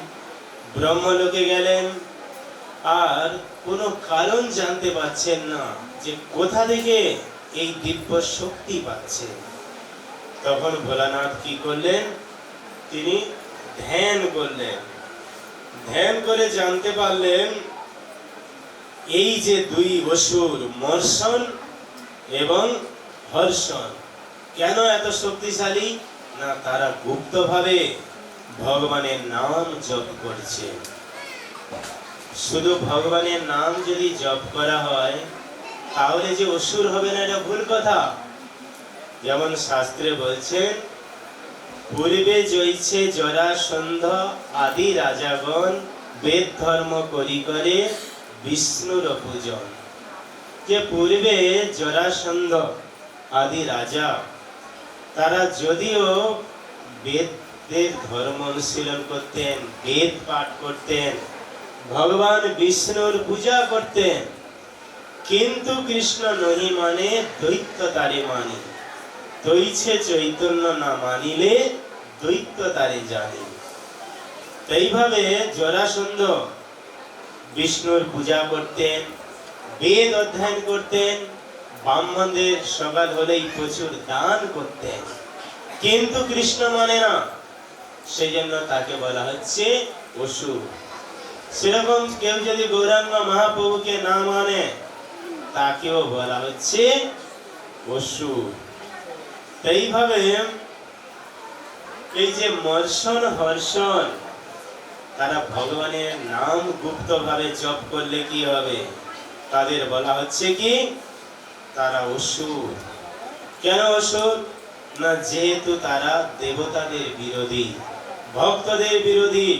ব্রহ্মলোকে গেলেন, আর কোনো কারণ জানতে পারছেন না যে কোথা থেকে এই দিব্য শক্তি পাচ্ছে। তখন ভোলানাথ কি করলেন, তিনি ধ্যান করলেন। ধ্যান করে জানতে পারলেন এই যে দুই অসুর মর্ষণ এবং হর্ষণ কেন এত শক্তিশালী, না তারা গুপ্তভাবে ভগবানের নাম জপ করছে। শুধু ভগবানের নাম যদি জপ করা হয় তাহলে যে অসুর হবে না, এটা ভুল কথা। যেমন শাস্ত্রে বলছেন, পূর্বে জয়ছে জরাসন্ধ আদি রাজাগণ, বেদ ধর্ম করি করে বিষ্ণুর পূজন। যে পূর্বে জরাসন্ধ আদি রাজা, তারা যদিও বেদের ধর্ম অনুশীলন করতেন, বেদ পাঠ করতেন, ভগবান বিষ্ণুর পূজা করতেন, কিন্তু কৃষ্ণ নহি মানে দৈত্য তারে মানি, তৈছে চৈতন্য না মানিলে দৈত্য তারে জানি। এইভাবে জরাসন্ধ বিষ্ণুর পূজা করতেন, বেদ অধ্যয়ন করতেন, ব্রাহ্মণদের সকাল হলেই প্রচুর দান করতেন, কিন্তু কৃষ্ণ মানে না, সেই জন্য তাকে বলা হচ্ছে অসুর। সেরকম কেউ যদি গৌরাঙ্গ মহাপ্রভুকে না মানে তাকেও বলা হচ্ছে অসুর। এইভাবে এই যে মর্ষণ হর্ষণ, তারা ভগবানের নাম গুপ্তভাবে জপ করলে কি হবে? তাদের বলা হচ্ছে কি তারা অসুর। কেন অসুর? না, যেহেতু তারা দেবতাদের বিরোধী, ভক্তদের বিরোধী।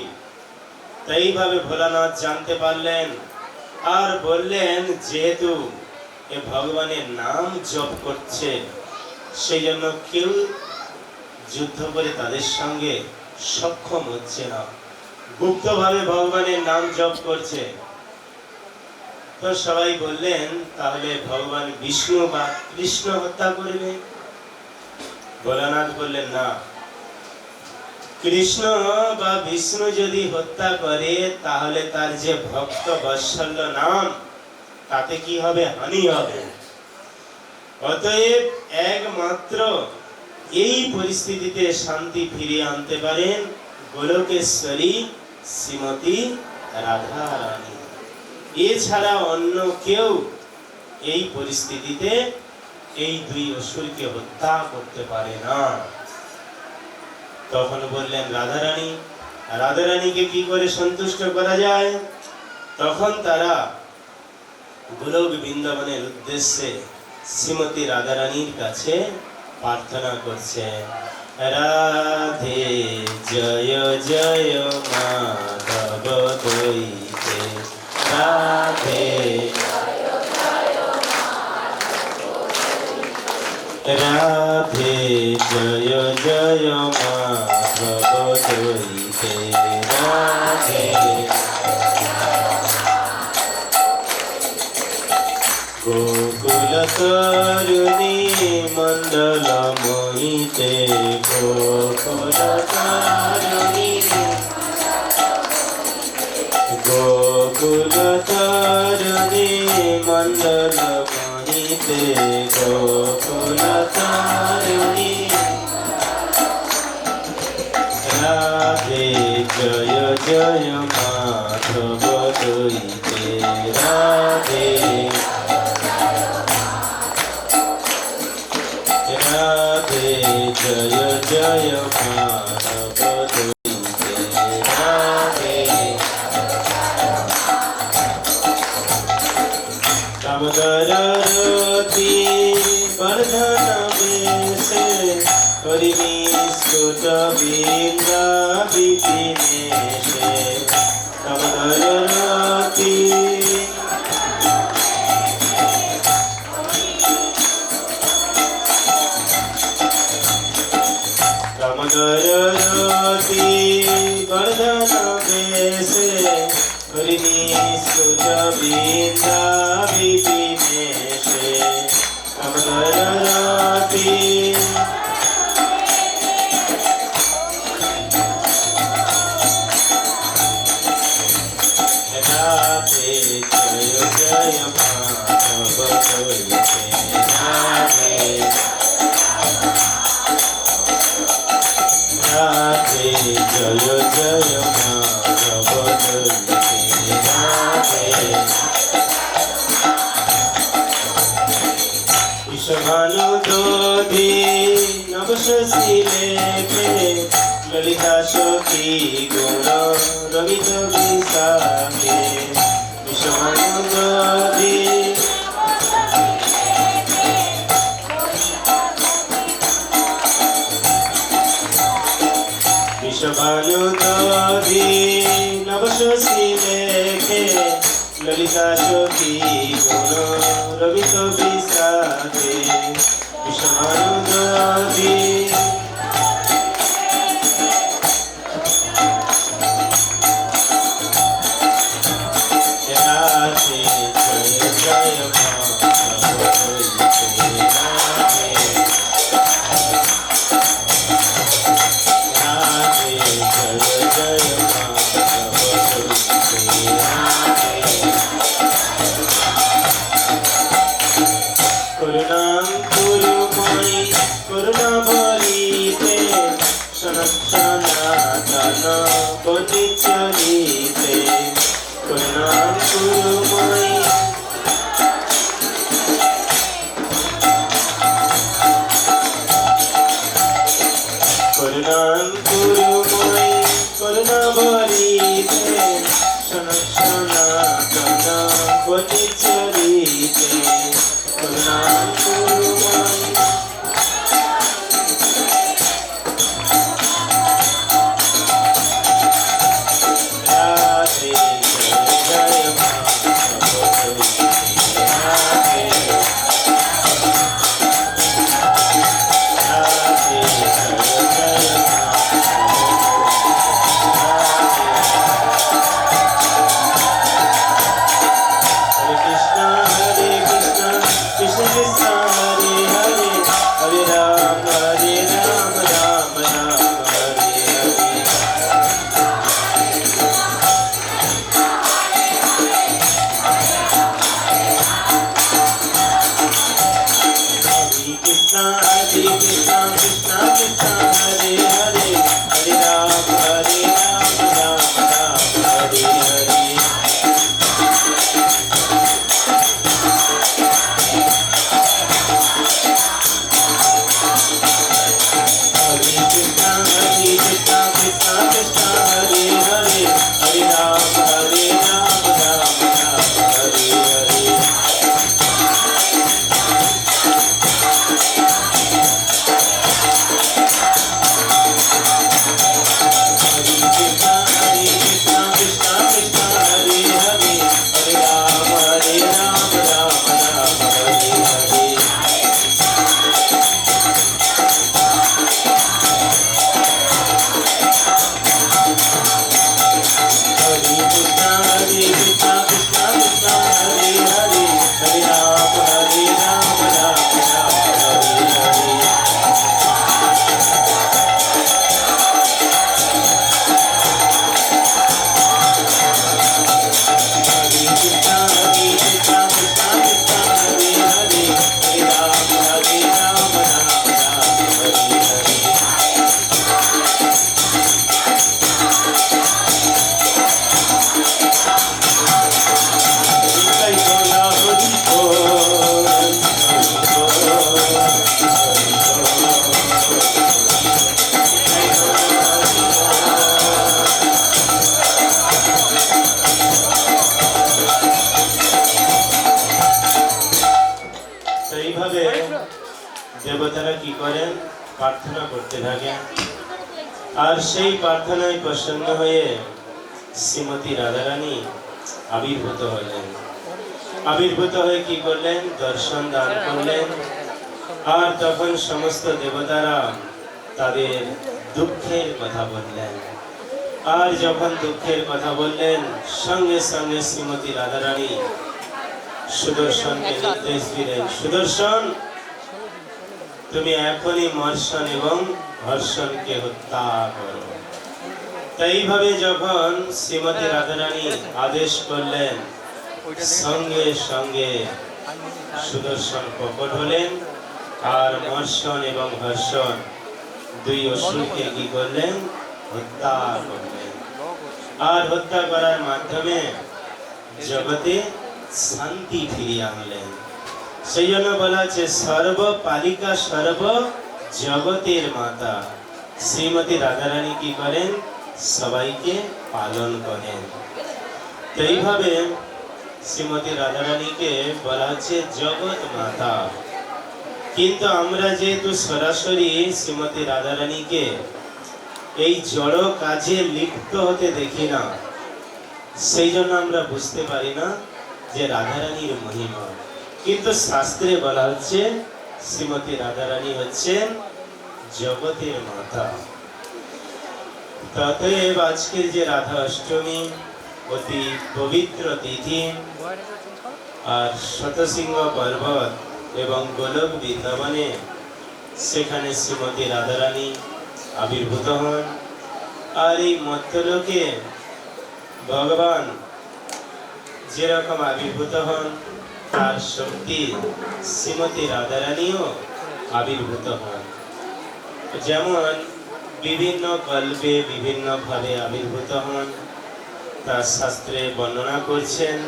এইভাবে ভোলানাথ জানতে পারলেন আর বললেন, যেহেতু এ ভগবানের নাম জপ করছে, সেই জন্য কেউ যুদ্ধ করে তাদের সঙ্গে সক্ষম হচ্ছে না, গুপ্তভাবে ভগবানের নাম জপ করছে। তো সবাই বললেন, তাহলে ভগবান বিষ্ণু বা কৃষ্ণ হত্যা করবে? ভোলানাথ বললেন, না, কৃষ্ণ বা বিষ্ণু যদি হত্যা করে তাহলে তার যে ভক্ত বৎসল্য নাম, তাতে কি হবে? হানি হবে। অতএব একমাত্র এই পরিস্থিতিতে শান্তি ফিরিয়ে আনতে পারেন গোলকেশ্বরী শ্রীমতী রাধা রানী। এছাড়া অন্য কেউ এই পরিস্থিতিতে এই দুই অসুরকে হত্যা করতে পারে না। তখন বললেন রাধারানী, রাধারানীকে কি করে সন্তুষ্ট করা যায়? তখন তারা গোলক বৃন্দাবনের উদ্দেশ্যে শ্রীমতী রাধারানীর কাছে প্রার্থনা করছে, রাধে জয় জয় মাধব দইতে, রাধে রাধে জয় জয় মাধব দইতে, রাধে গোকুল তরুণী মণ্ডল মোহিতে, গোকুল তরুণী, গোকুল তরুণী মণ্ডল মোহিতে, গোকুল তরুণী, রাধে জয় জয় মাধব দইতে, রাধে রাধে জয় জয় মাধব দইতে, রাধে কামদরতি বর্ধন বেশে, করিমি স্ফুট বৃন্দা বিপিনেশে, কামদরতি কামদরতি বর্ধন বেশে, করিমি স্ফুট বৃন্দা বিপিনেশে, কামদরতি রাধে জয় জয় মাধব দইতে, রাধে রাধে জয় জয় মাধব দইতে, রাধে বিষভানু দধি নবশী লেখে, ললিতা সখী গুণ রবিত বিশাখে, বিষভানু দধি বিষভানু দধি নবশী লেখে, ললিতা সখী গুণ রবিত বিশাখে, বিষভানু দধি রাধে জয় জয় মাধব দইতে, রাধে রাধে জয় জয় মাধব দইতে, রাধে করুণাম করুময়ী করুণা ভরিতে, সনাতন কোটি চরিতে, করুণাম করুময়ী পতি চরিতে করুণা করুণায় রাধে জয় জয় মা রাধে রাধে জয় জয় মা Hare Krishna Krishna Krishna Hare Hare Hare Ram Ram Ram Hare Hare Hare Krishna Krishna Krishna Hare Hare Hare Ram Ram Hare Hare Hare Krishna Krishna Krishna Hare Hare Hare Ram Ram Hare Hare Hare Krishna Krishna Krishna Hare Hare Hare Ram Ram Hare Hare Hare Krishna Krishna Krishna Hare Hare Hare Ram Ram Hare Hare Hare Krishna Krishna Krishna Hare Hare Hare Ram Hare Hare Jai Gola Hari Bol Hari Bol Hari এইভাবে দেবতারা কি করেন প্রার্থনা করতে থাকেন আর সেই প্রার্থনায় প্রসন্ন হয়ে শ্রীমতী রাধারানী আবির্ভূত হলেন আবির্ভূত হয়ে কি করলেন দর্শন দান করলেন আর তখন সমস্ত দেবতারা তাদের দুঃখের কথা বললেন আর যখন দুঃখের কথা বললেন সঙ্গে সঙ্গে শ্রীমতী রাধারানী সুদর্শনকে নির্দেশ দিলেন সুদর্শন তুমি এখনই মর্ষণ এবং হর্ষণকে হত্যা করো তাই এইভাবে যখন শ্রীমতী রাধারানী আদেশ করলেন সঙ্গে সঙ্গে সুদর্শন প্রকট হলেন আর মর্ষণ এবং হর্ষণ দুই অসুরকে কি করলেন হত্যা করলেন আর হত্যা করার মাধ্যমে জগতে শান্তি ফিরিয়ে আনলেন সেই জন্য বলা আছে সর্বপালিকা সর্ব জগতের মাতা শ্রীমতী রাধারানী কি করেন সবাইকে পালন করেন তো এইভাবে শ্রীমতী রাধারানীকে বলা হচ্ছে জগৎ মাতা কিন্তু আমরা যেহেতু সরাসরি শ্রীমতী রাধারানীকে এই জড় কাজে লিপ্ত হতে দেখি না সেই জন্য আমরা বুঝতে পারি না যে রাধারানীর মহিমা কিন্তু শাস্ত্রে বলা হচ্ছে শ্রীমতী রাধারানী হচ্ছেন জগতের মাতা ততএব আজকের যে রাধা অষ্টমী অতি পবিত্র তিথি আর শতসিংহ পর্বত এবং গোলক বৃন্দাবনে সেখানে শ্রীমতী রাধারানী আবির্ভূত হন আর এই মধ্যলোকে ভগবান যেরকম আবির্ভূত হন তার শক্তি শ্রীমতী রাধারানীও আবির্ভূত হন যেমন বিভিন্ন কল্পে বিভিন্ন ভাবে আবির্ভূত হন তা শাস্ত্রে বর্ণনা করছেন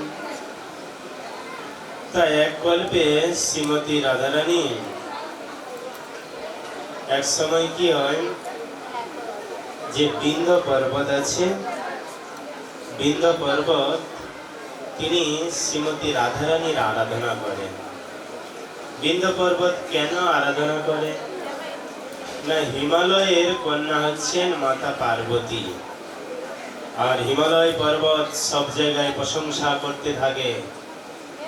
তা এক কল্পে শ্রীমতী রাধারানী এক সময় কি হয় যে বিন্ধ্য পর্বত আছে বিন্ধ্য পর্বত তিনি শ্রীমতী রাধারানীর আরাধনা করেন। বিন্ধ্য পর্বত কেন আরাধনা করে? না, হিমালয়ের কন্যা হচ্ছেন মাতা পার্বতী। আর হিমালয় পর্বত সব জায়গায় প্রশংসা করতে থাকে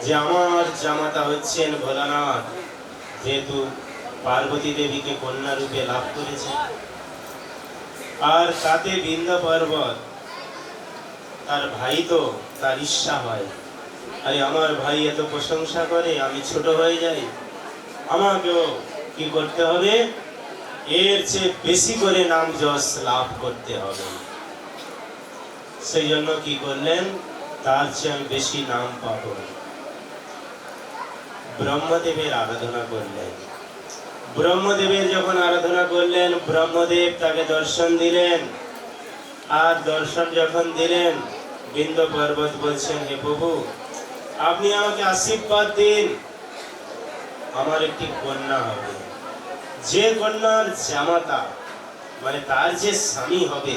যে আমার জামাতা হচ্ছেন ভোলানাথ, যেহেতু পার্বতী দেবীকে কন্যা রূপে লাভ করেছে। আর তাতে বিন্ধ্য পর্বত তার ভাই, তো তার ঈর্ষা হয়, আরে আমার ভাই এত প্রশংসা করে, আমি ছোট হয়ে যাই, আমাকেও কি করতে হবে, এর চেয়ে বেশি করে নাম যশ লাভ করতে হবে। সেই জন্য কি করলেন, তার চেয়ে আমি বেশি নাম পাব। ব্রহ্মদেবের আরাধনা করলেন। ব্রহ্মদেবের যখন আরাধনা করলেন, ব্রহ্মদেব তাকে দর্শন দিলেন। আর দর্শন যখন দিলেন, বিন্ধ্য পর্বত বলছেন, হে প্রভু, আপনি আমাকে আশীর্বাদ দিন, আমার একটি কন্যা হবে। যে কন্যার জামাতা মানে তার যে স্বামী হবে,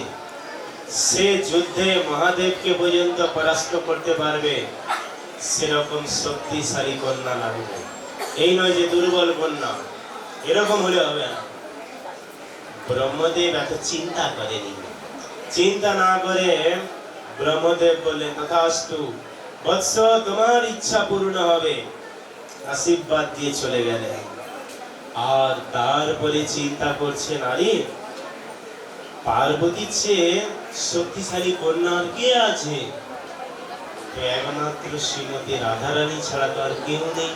সে যুদ্ধে মহাদেবকে পর্যন্ত পরাস্ত করতে পারবে, সেরকম শক্তিশালী কন্যা লাগবে। এই নয় যে দুর্বল কন্যা, এরকম হলে হবে না। ব্রহ্মদেব এত চিন্তা করেনি। চিন্তা না করে ব্রহ্মদেব বললেন, তথাস্তু বৎস, তোমার ইচ্ছা পূর্ণ হবে, আশীর্বাদ দিয়ে চলে গেলেন। আর তারপরে চিন্তা করছেন, আরে পার্বতীর চেয়ে শক্তিশালী কন্যা কে আছে? তো একমাত্র শ্রীমতী রাধারানী ছাড়া তো আর কেউ নেই।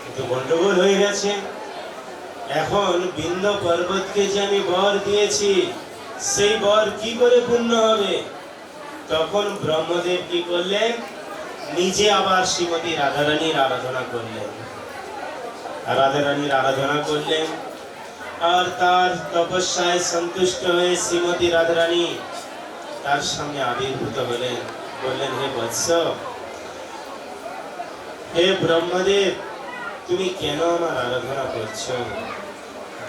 কিন্তু গন্ডগোল হয়ে গেছে। এখন বিন্ধ্য পর্বতকে যে আমি বর দিয়েছি, সেই বর কি করে পূর্ণ হবে? তখন ব্রহ্মদেব কি করলেন, নিজে আবার শ্রীমতী রাধারানীর আরাধনা করলেন। রাধারানীর আরাধনা করলেন। আর তার তপস্যায় সন্তুষ্ট হয়ে শ্রীমতী রাধারানী তার সামনে আবির্ভূত হলেন। বললেন, হে বৎস, হে ব্রহ্মদেব, তুমি কেন আমার আরাধনা করছো?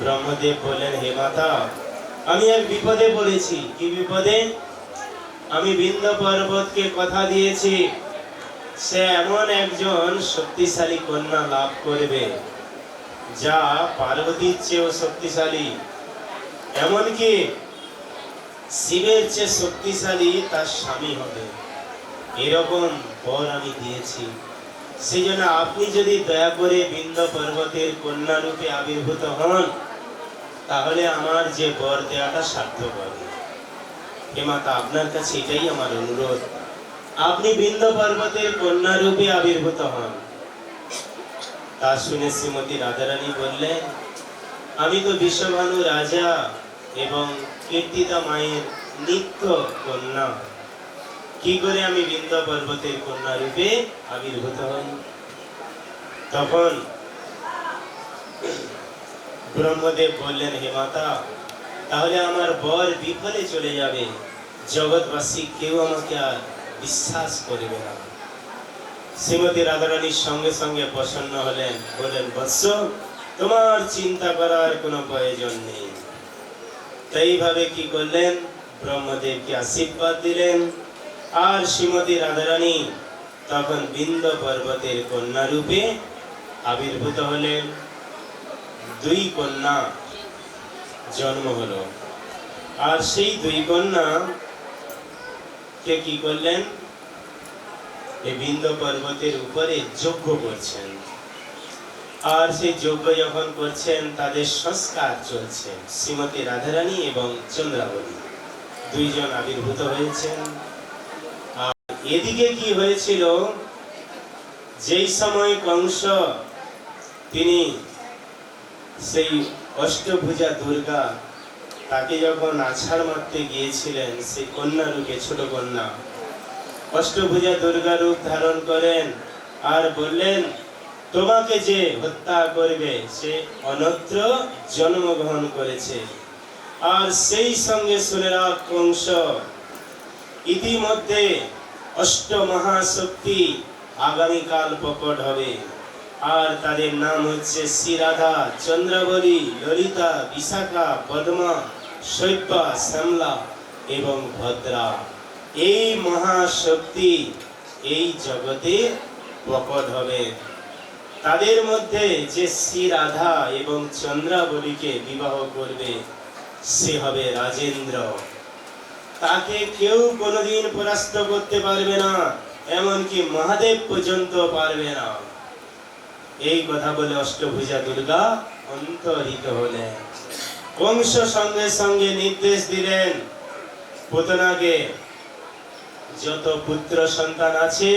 ব্রহ্মদেব বললেন, হে মাতা, আমি এক বিপদে পড়েছি। কি বিপদে? আমি বিন্ধ্য পর্বতকে কথা দিয়েছি, সে এমন একজন শক্তিশালী কন্যা লাভ করবে, যা পার্বতীর চেয়েও শক্তিশালী, এমনকি শিবের চেয়ে শক্তিশালী তার স্বামী হবে। এরকম বর আমি দিয়েছি। সেই জন্য আপনি যদি দয়া করে বিন্ধ্য পর্বতের কন্যা রূপে আবির্ভূত হন, তাহলে আমার যে বর দেওয়াটা সার্থক হবে। হে মাতা, আপনার কাছে এটাই আমার অনুরোধ, আপনি বিন্ধ্য পর্বতের কন্যা রূপে আবির্ভূত হন। তা শুনে শ্রীমতী রাধারানী বললেন, আমি তো বিশ্বভানু রাজা এবং কীর্তিতা মায়ের নিত্য কন্যা, কি করে আমি বিন্ধ্য পর্বতের কন্যা রূপে আবির্ভূত হই? তখন ব্রহ্মদেব বললেন, হে মাতা, তাহলে আমার বর বিফলে চলে যাবে, জগৎবাসী কেউ আমাকে আর বিশ্বাস করবে না। শ্রীমতী রাধারানীর সঙ্গে সঙ্গে প্রসন্ন হলেন, বললেন, বৎস, তোমার চিন্তা করার কোনো প্রয়োজন নেই। তাইভাবে কি করলেন, ব্রহ্মদেবকে আশীর্বাদ দিলেন। আর শ্রীমতী রাধারানী তখন বিন্ধ্য পর্বতের কন্যা রূপে আবির্ভূত হলেন। দুই কন্যা জন্ম হলো। আর সেই দুই কন্যা কে কি করলেন, এই বিন্ধ্য পর্বতের উপরে যজ্ঞ করছেন। আর সেই যজ্ঞ যখন করছেন, তাদের সংস্কার চলছে। শ্রীমতী রাধারানী এবং চন্দ্রাবলী দুইজন আবির্ভূত হয়েছেন। আর এদিকে কি হয়েছিল, যেই সময় কংস তিনি সেই অষ্টভুজা দুর্গা তাকে যখন আছাড় মারতে গিয়েছিলেন, সেই কন্যা রূপে ছোট কন্যা অষ্টভুজা দুর্গা রূপ ধারণ করেন আর বললেন, তোমাকে যে হত্যা করবে সে অন্যত্র জন্মগ্রহণ করেছে। আর সেই সঙ্গে শুনে রাখ কংস, ইতিমধ্যে অষ্ট মহাশক্তি আগামীকাল প্রকট হবে। আর তাদের নাম হচ্ছে শ্রীরাধা, চন্দ্রাবলী, ললিতা, বিশাখা, পদ্মা, শৈব্যা, শ্যামলা এবং ভদ্রা। এই মহাশক্তি এই জগতে প্রকট হবে। তাদের মধ্যে যে শ্রী রাধা এবং চন্দ্রাবলীকে বিবাহ করবে সে হবে রাজেন্দ্র। তাকে কেউ কোনোদিন পরাস্ত করতে পারবে না, এমনকি মহাদেব পর্যন্ত পারবে না। এই কথা বলে অষ্টভুজা দুর্গা অন্তর্হিত হলেন। কংস সঙ্গে সঙ্গে নির্দেশ দিলেন, পুতনাকে যত পুত্র সন্তান আছে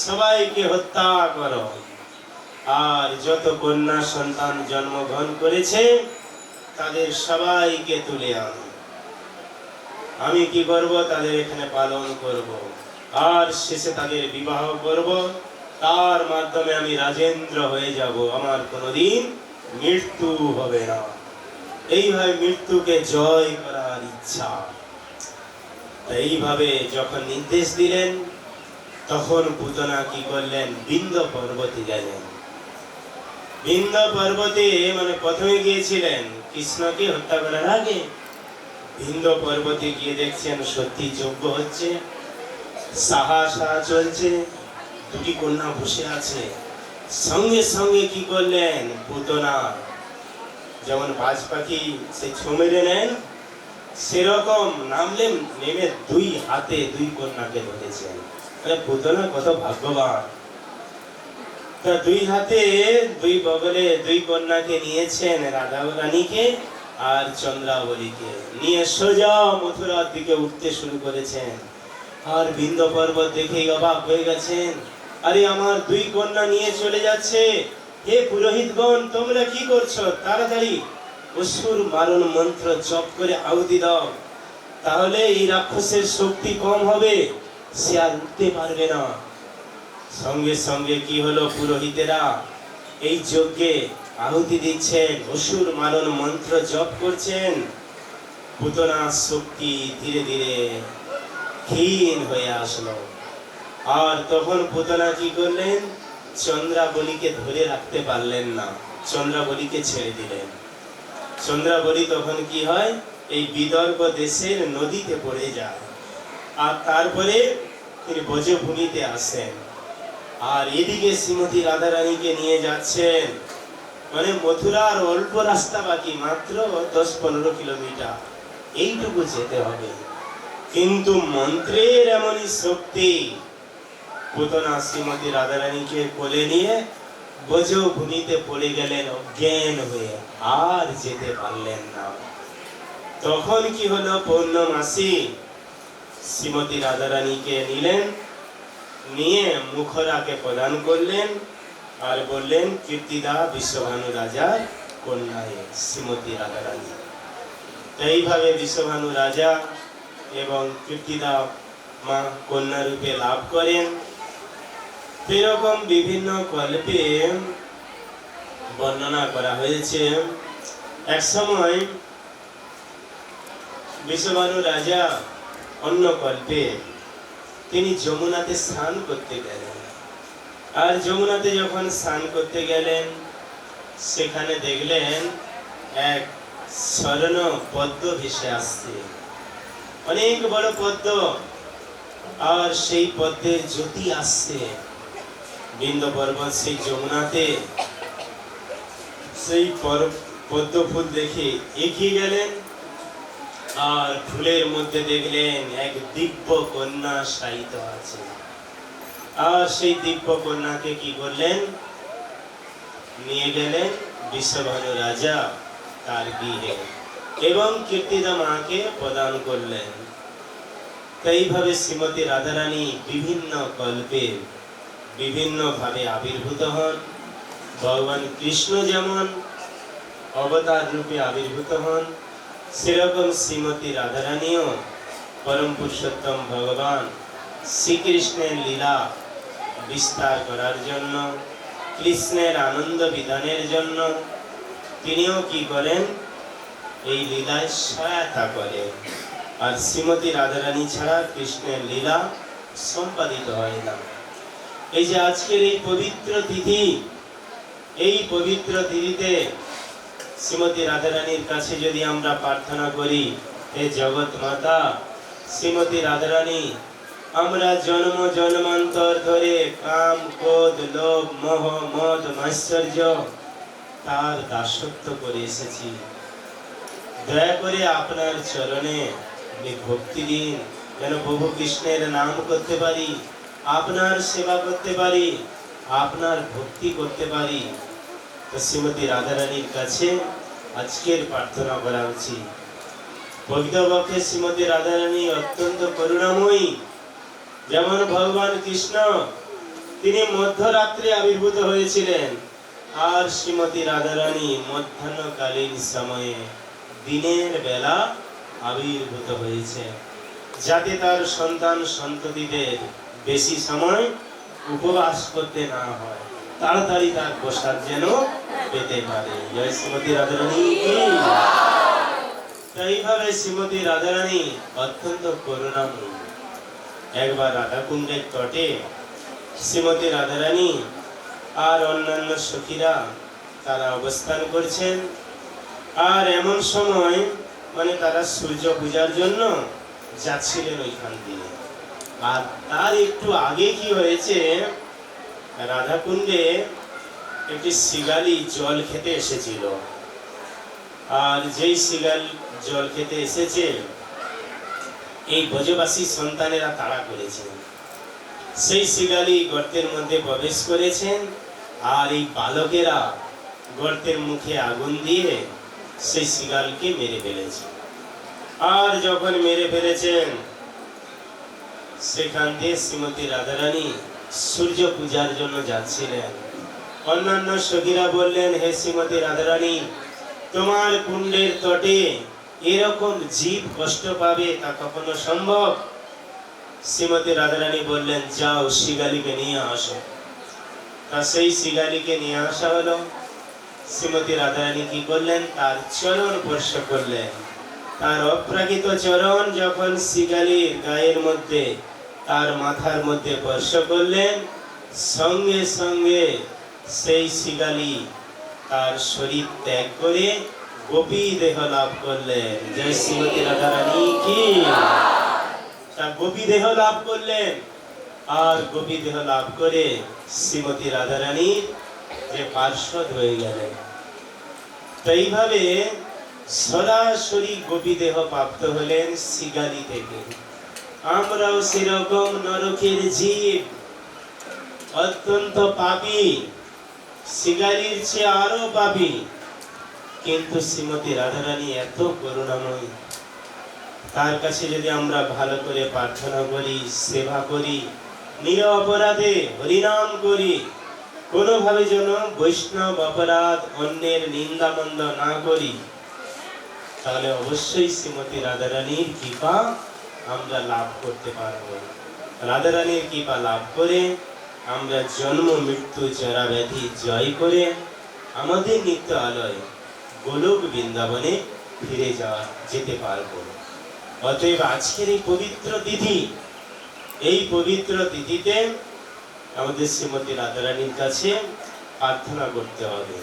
সবাইকে হত্যা করো, আর যত কন্যা সন্তান জন্মগ্রহণ করেছে তাদের সবাইকে তুলে আনো। আমি কি করব? তাদের এখানে পালন করব, আর শেষে তাদের বিবাহ করব। তার মাধ্যমে আমি রাজেন্দ্র হয়ে যাব, আমার কোনোদিন মৃত্যু হবে না। এইভাবে মৃত্যুকে জয় করার ইচ্ছা। এইভাবে যখন নির্দেশ দিলেন, তখন পুতনা কি করলেন? বিন্ধ্য পর্বতে গেলেন। বিন্ধ্য পর্বতে মানে প্রথমে গিয়েছিলেন কৃষ্ণকে হত্যা করার আগে। বিন্ধ্য পর্বতে গিয়ে দেখছেন সত্যি যজ্ঞ হচ্ছে, সাহা সাহা চলছে, দুটি কন্যা বসে আছে। সঙ্গে সঙ্গে কি করলেন? পুতনা যেমন বাজ পাখি সে ছো মেরে নেন, সেরকম নামলেন, নেমে দুই হাতে দুই কন্যাকে ধরেছেন। পুতনা কত ভাগ্যবান! তা দুই হাতে দুই বগলে দুই কন্যাকে নিয়েছেন, রাধা রানীকে আর চন্দ্রাবলীকে নিয়ে সোজা মথুরার দিকে উঠতে শুরু করেছেন। আর বিন্ধ্য পর্বত দেখে অবাক হয়ে গেছেন, আরে আমার দুই কন্যা নিয়ে চলে যাচ্ছে, হে পুরোহিতগণ তোমরা কি করছো? তাড়াতাড়ি অসুর মারণ মন্ত্র জপ করে আহুতি দাও, তাহলে এই রাক্ষসের শক্তি কম হবে, সে আর উঠতে পারবে না। সঙ্গে সঙ্গে কি হলো? পুরোহিতেরা এই যজ্ঞে আহুতি দিচ্ছেন, অসুর মারণ মন্ত্র জপ করছেন। পুতনার শক্তি ধীরে ধীরে ক্ষীণ হয়ে আসলো। আর তখন পুতনা কি করলেন? চন্দ্রাবলীকে ধরে রাখতে পারলেন না, চন্দ্রাবলীকে ছেড়ে দিলেন। চন্দ্রাবলী তখন কি হয়? এই বিদর্ভ দেশের নদীতে পড়ে যায়। আর তারপরে তিনি ব্রজভূমিতে আসেন। আর এদিকে শ্রীমতী রাধারানীকে নিয়ে যাচ্ছেন, মানে মথুরার অল্প রাস্তা বাকি, মাত্র 10-15 কিলোমিটার, এইটুকু যেতে হবে। কিন্তু মন্ত্রের এমনই শক্তি, পুতনা শ্রীমতী রাধারানীকে কোলে নিয়ে ব্রজভূমিতে পড়ে গেলেন অজ্ঞান হয়ে, আর যেতে পারলেন না। তখন কি হলো? পৌর্ণমাসী শ্রীমতী রাধারানীকে নিলেন, নিয়ে মুখরাকে প্রদান করলেন আর বললেন, কীর্তিদা বিশ্বভানু রাজার কন্যা শ্রীমতী রাধারানী। এইভাবে বিশ্বভানু রাজা এবং কীর্তিদা মা কন্যা রূপে লাভ করেন। এরকম বিভিন্ন কল্পে বর্ণনা করা হয়েছে। এক সময় বিশ্বভানু রাজা অন্য কল্পে তিনি যমুনাতে স্নান করতে গেলেন। আর যমুনাতে যখন স্নান করতে গেলেন, সেখানে দেখলেন এক স্বর্ণ পদ্ম ভেসে আসছে, অনেক বড় পদ্ম, আর সেই পদ্মের জ্যোতি আসছে। বিন্ধ্য পর্বত সেই যমুনাতে সেই পদ্ম ফুল দেখে এগিয়ে গেলেন। আর ফুলের মধ্যে দেখলেন এক দিব্য কন্যা শায়িত আছে। আর সেই দিব্য কন্যাকে কি করলেন? নিয়ে গেলেন বিশ্বভানু রাজা তার গৃহে এবং কীর্তিদা মাকে প্রদান করলেন। এইভাবে শ্রীমতী রাধারানী বিভিন্ন কল্পে বিভিন্ন ভাবে আবির্ভূত হন। ভগবান কৃষ্ণ যেমন অবতার রূপে আবির্ভূত হন, সেরকম শ্রীমতী রাধারানীও পরম পুরুষোত্তম ভগবান শ্রীকৃষ্ণের লীলা বিস্তার করার জন্য, কৃষ্ণের আনন্দ বিধানের জন্য তিনিও কি করেন? এই লীলায় সহায়তা করেন। আর শ্রীমতী রাধারানী ছাড়া কৃষ্ণের লীলা সম্পাদিত হয় না। এই যে আজকের এই পবিত্র তিথি, এই পবিত্র তিথিতে শ্রীমতী রাধারানীর কাছে যদি আমরা প্রার্থনা করি, হে জগৎ মাতা শ্রীমতী রাধারানী আমরা জন্ম জন্মান্তর ধরে কাম ক্রোধ লোভ মোহ মদ মাৎসর্য তার দাসত্ব করে এসেছি। দয়া করে আপনার চরণে আপনি ভক্তি দিন, যেন প্রভু কৃষ্ণের নাম করতে পারি, আপনার সেবা করতে পারি, আপনার ভক্তি করতে পারি। তো শ্রীমতী রাধারানীর কাছে আজকের প্রার্থনা করা উচিত। প্রকৃতপক্ষে শ্রীমতী রাধারানী অত্যন্ত করুণাময়ী। যেমন ভগবান কৃষ্ণ তিনি মধ্যরাত্রে আবির্ভূত হয়েছিলেন, আর শ্রীমতী রাধারানী মধ্যাহ্নকালীন সময়ে দিনের বেলা আবির্ভূত হয়েছে, যাতে তার সন্তান সন্ততিদের বেশি সময় উপবাস করতে না হয়, তাড়াতাড়ি তার প্রসাদ যেন পেতে পারে। জয় শ্রীমতী রাধারানী কি। এইভাবে শ্রীমতী রাধারানী অত্যন্ত করুণাময়ী। একবার রাধাকুণ্ডের তটে শ্রীমতী রাধারানী আর অন্যান্য সখীরা তারা অবস্থান করছেন। আর এমন সময় তারা সূর্য পূজার জন্য যাচ্ছিলেন ওইখান দিয়ে। আর তার একটু আগে কি হয়েছে, রাধাকুণ্ডে একটি শিগালি জল খেতে এসেছিল। আর যেই শিগাল জল খেতে এসেছে, এই ব্রজবাসী সন্তানেরা তাড়া করেছেন। সেই শিগালি গর্তের মধ্যে প্রবেশ করেছেন, আর এই বালকেরা গর্তের মুখে আগুন দিয়ে সেই শিগালকে মেরে ফেলেছে। আর যখন মেরে ফেলেছেন, সেখান দিয়ে শ্রীমতী রাধারানী সূর্য পূজার জন্য যাচ্ছিলেন। অন্যান্য সখীরা বললেন, হে শ্রীমতী রাধারানী, তোমার কুণ্ডের তটে এরকম জীব কষ্ট পাবে তা কখনো সম্ভব? শ্রীমতী রাধারানী বললেন, যাও শিগালিকে নিয়ে আসো। তা সেই শিগালিকে নিয়ে আসা হলো। শ্রীমতী রাধারানী কি করলেন, তার চরণ স্পর্শ করলেন। তার অপ্রাকৃত চরণ যখন শিগালির গায়ের মধ্যে, তার মাথার মধ্যে স্পর্শ করলেন, সঙ্গে সঙ্গে সেই শিগালি তার শরীর ত্যাগ করে গোপী দেহ লাভ করলেন। জয় শ্রীমতী রাধারানী কি। তা গোপী দেহ লাভ করলেন, আর গোপী দেহ লাভ করে শ্রীমতী রাধারানীর যে পার্ষদ হয়ে গেলেন। তো এইভাবে সরাসরি গোপী দেহ প্রাপ্ত হলেন শিগালি থেকে। আমরাও সেরকম নরকের জীব, অত্যন্ত পাপী, শিগালির চেয়ে আরো পাপী, কিন্তু শ্রীমতী রাধারানী এত করুণাময়ী। তার কাছে যদি আমরা ভালো করে প্রার্থনা করি, সেবা করি, নিরপরাধে হরিনাম করি, কোনোভাবে যেন বৈষ্ণব অপরাধ অন্যের নিন্দামন্দ না করি, তাহলে অবশ্যই শ্রীমতী রাধারানীর কৃপা আমরা লাভ করতে পারব। রাধারানীর কৃপা লাভ করে আমরা জন্ম মৃত্যু জরা ব্যাধি জয় করে আমাদের নিত্য আলয় গোলক বৃন্দাবনে ফিরে যেতে পারব। অতএব আজকের এই পবিত্র তিথি, এই পবিত্র তিথিতে আমাদের শ্রীমতী রাধারানীর কাছে প্রার্থনা করতে হবে।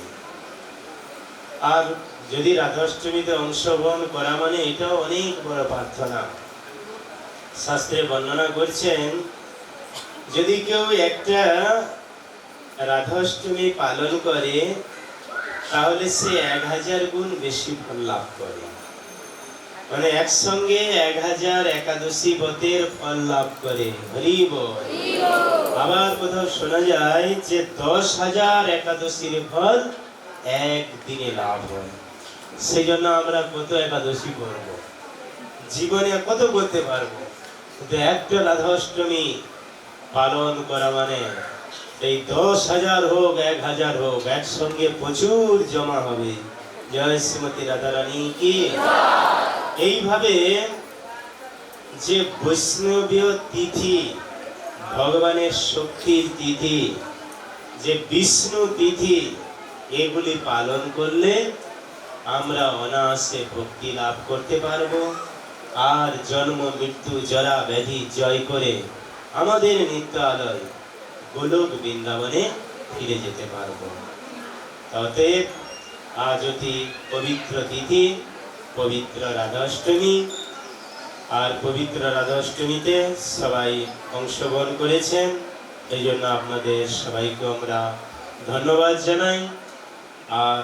আর যদি রাধাষ্টমীতে অংশগ্রহণ করা মানে এটাও অনেক বড় প্রার্থনা। শাস্ত্রে বর্ণনা করছেন, যদি কেউ একটা রাধাষ্টমী পালন করে, তাহলে সে 1000 গুণ বেশি ফল লাভ করে। একসঙ্গে 1000 একাদশী ব্রতের ফল লাভ করে। হরি বল। আবার কোথাও শোনা যায় যে 10,000 একাদশীর ফল একদিনে লাভ হয়। সেই জন্য আমরা কত একাদশী করব, জীবনে কত করতে পারবো, কিন্তু একটা রাধাষ্টমী পালন করা মানে এই 10,000 হোক 1000 হোক, একসঙ্গে প্রচুর জমা হবে। জয় শ্রীমতী রাধারানী কি। এইভাবে যে বৈষ্ণবীয় তিথি, ভগবানের শক্তির তিথি, যে বিষ্ণু তিথি, এগুলি পালন করলে আমরা অনায়াসে ভক্তি লাভ করতে পারবো। আর জন্ম মৃত্যু জরা ব্যাধি জয় করে আমাদের নিত্য আলয় গোলক বৃন্দাবনে ফিরে যেতে পারবো। অতএব আজ অতি পবিত্র তিথি, পবিত্র রাধাষ্টমী, আর পবিত্র রাধাষ্টমীতে সবাই অংশগ্রহণ করেছেন, এই জন্য আপনাদের সবাইকে আমরা ধন্যবাদ জানাই। আর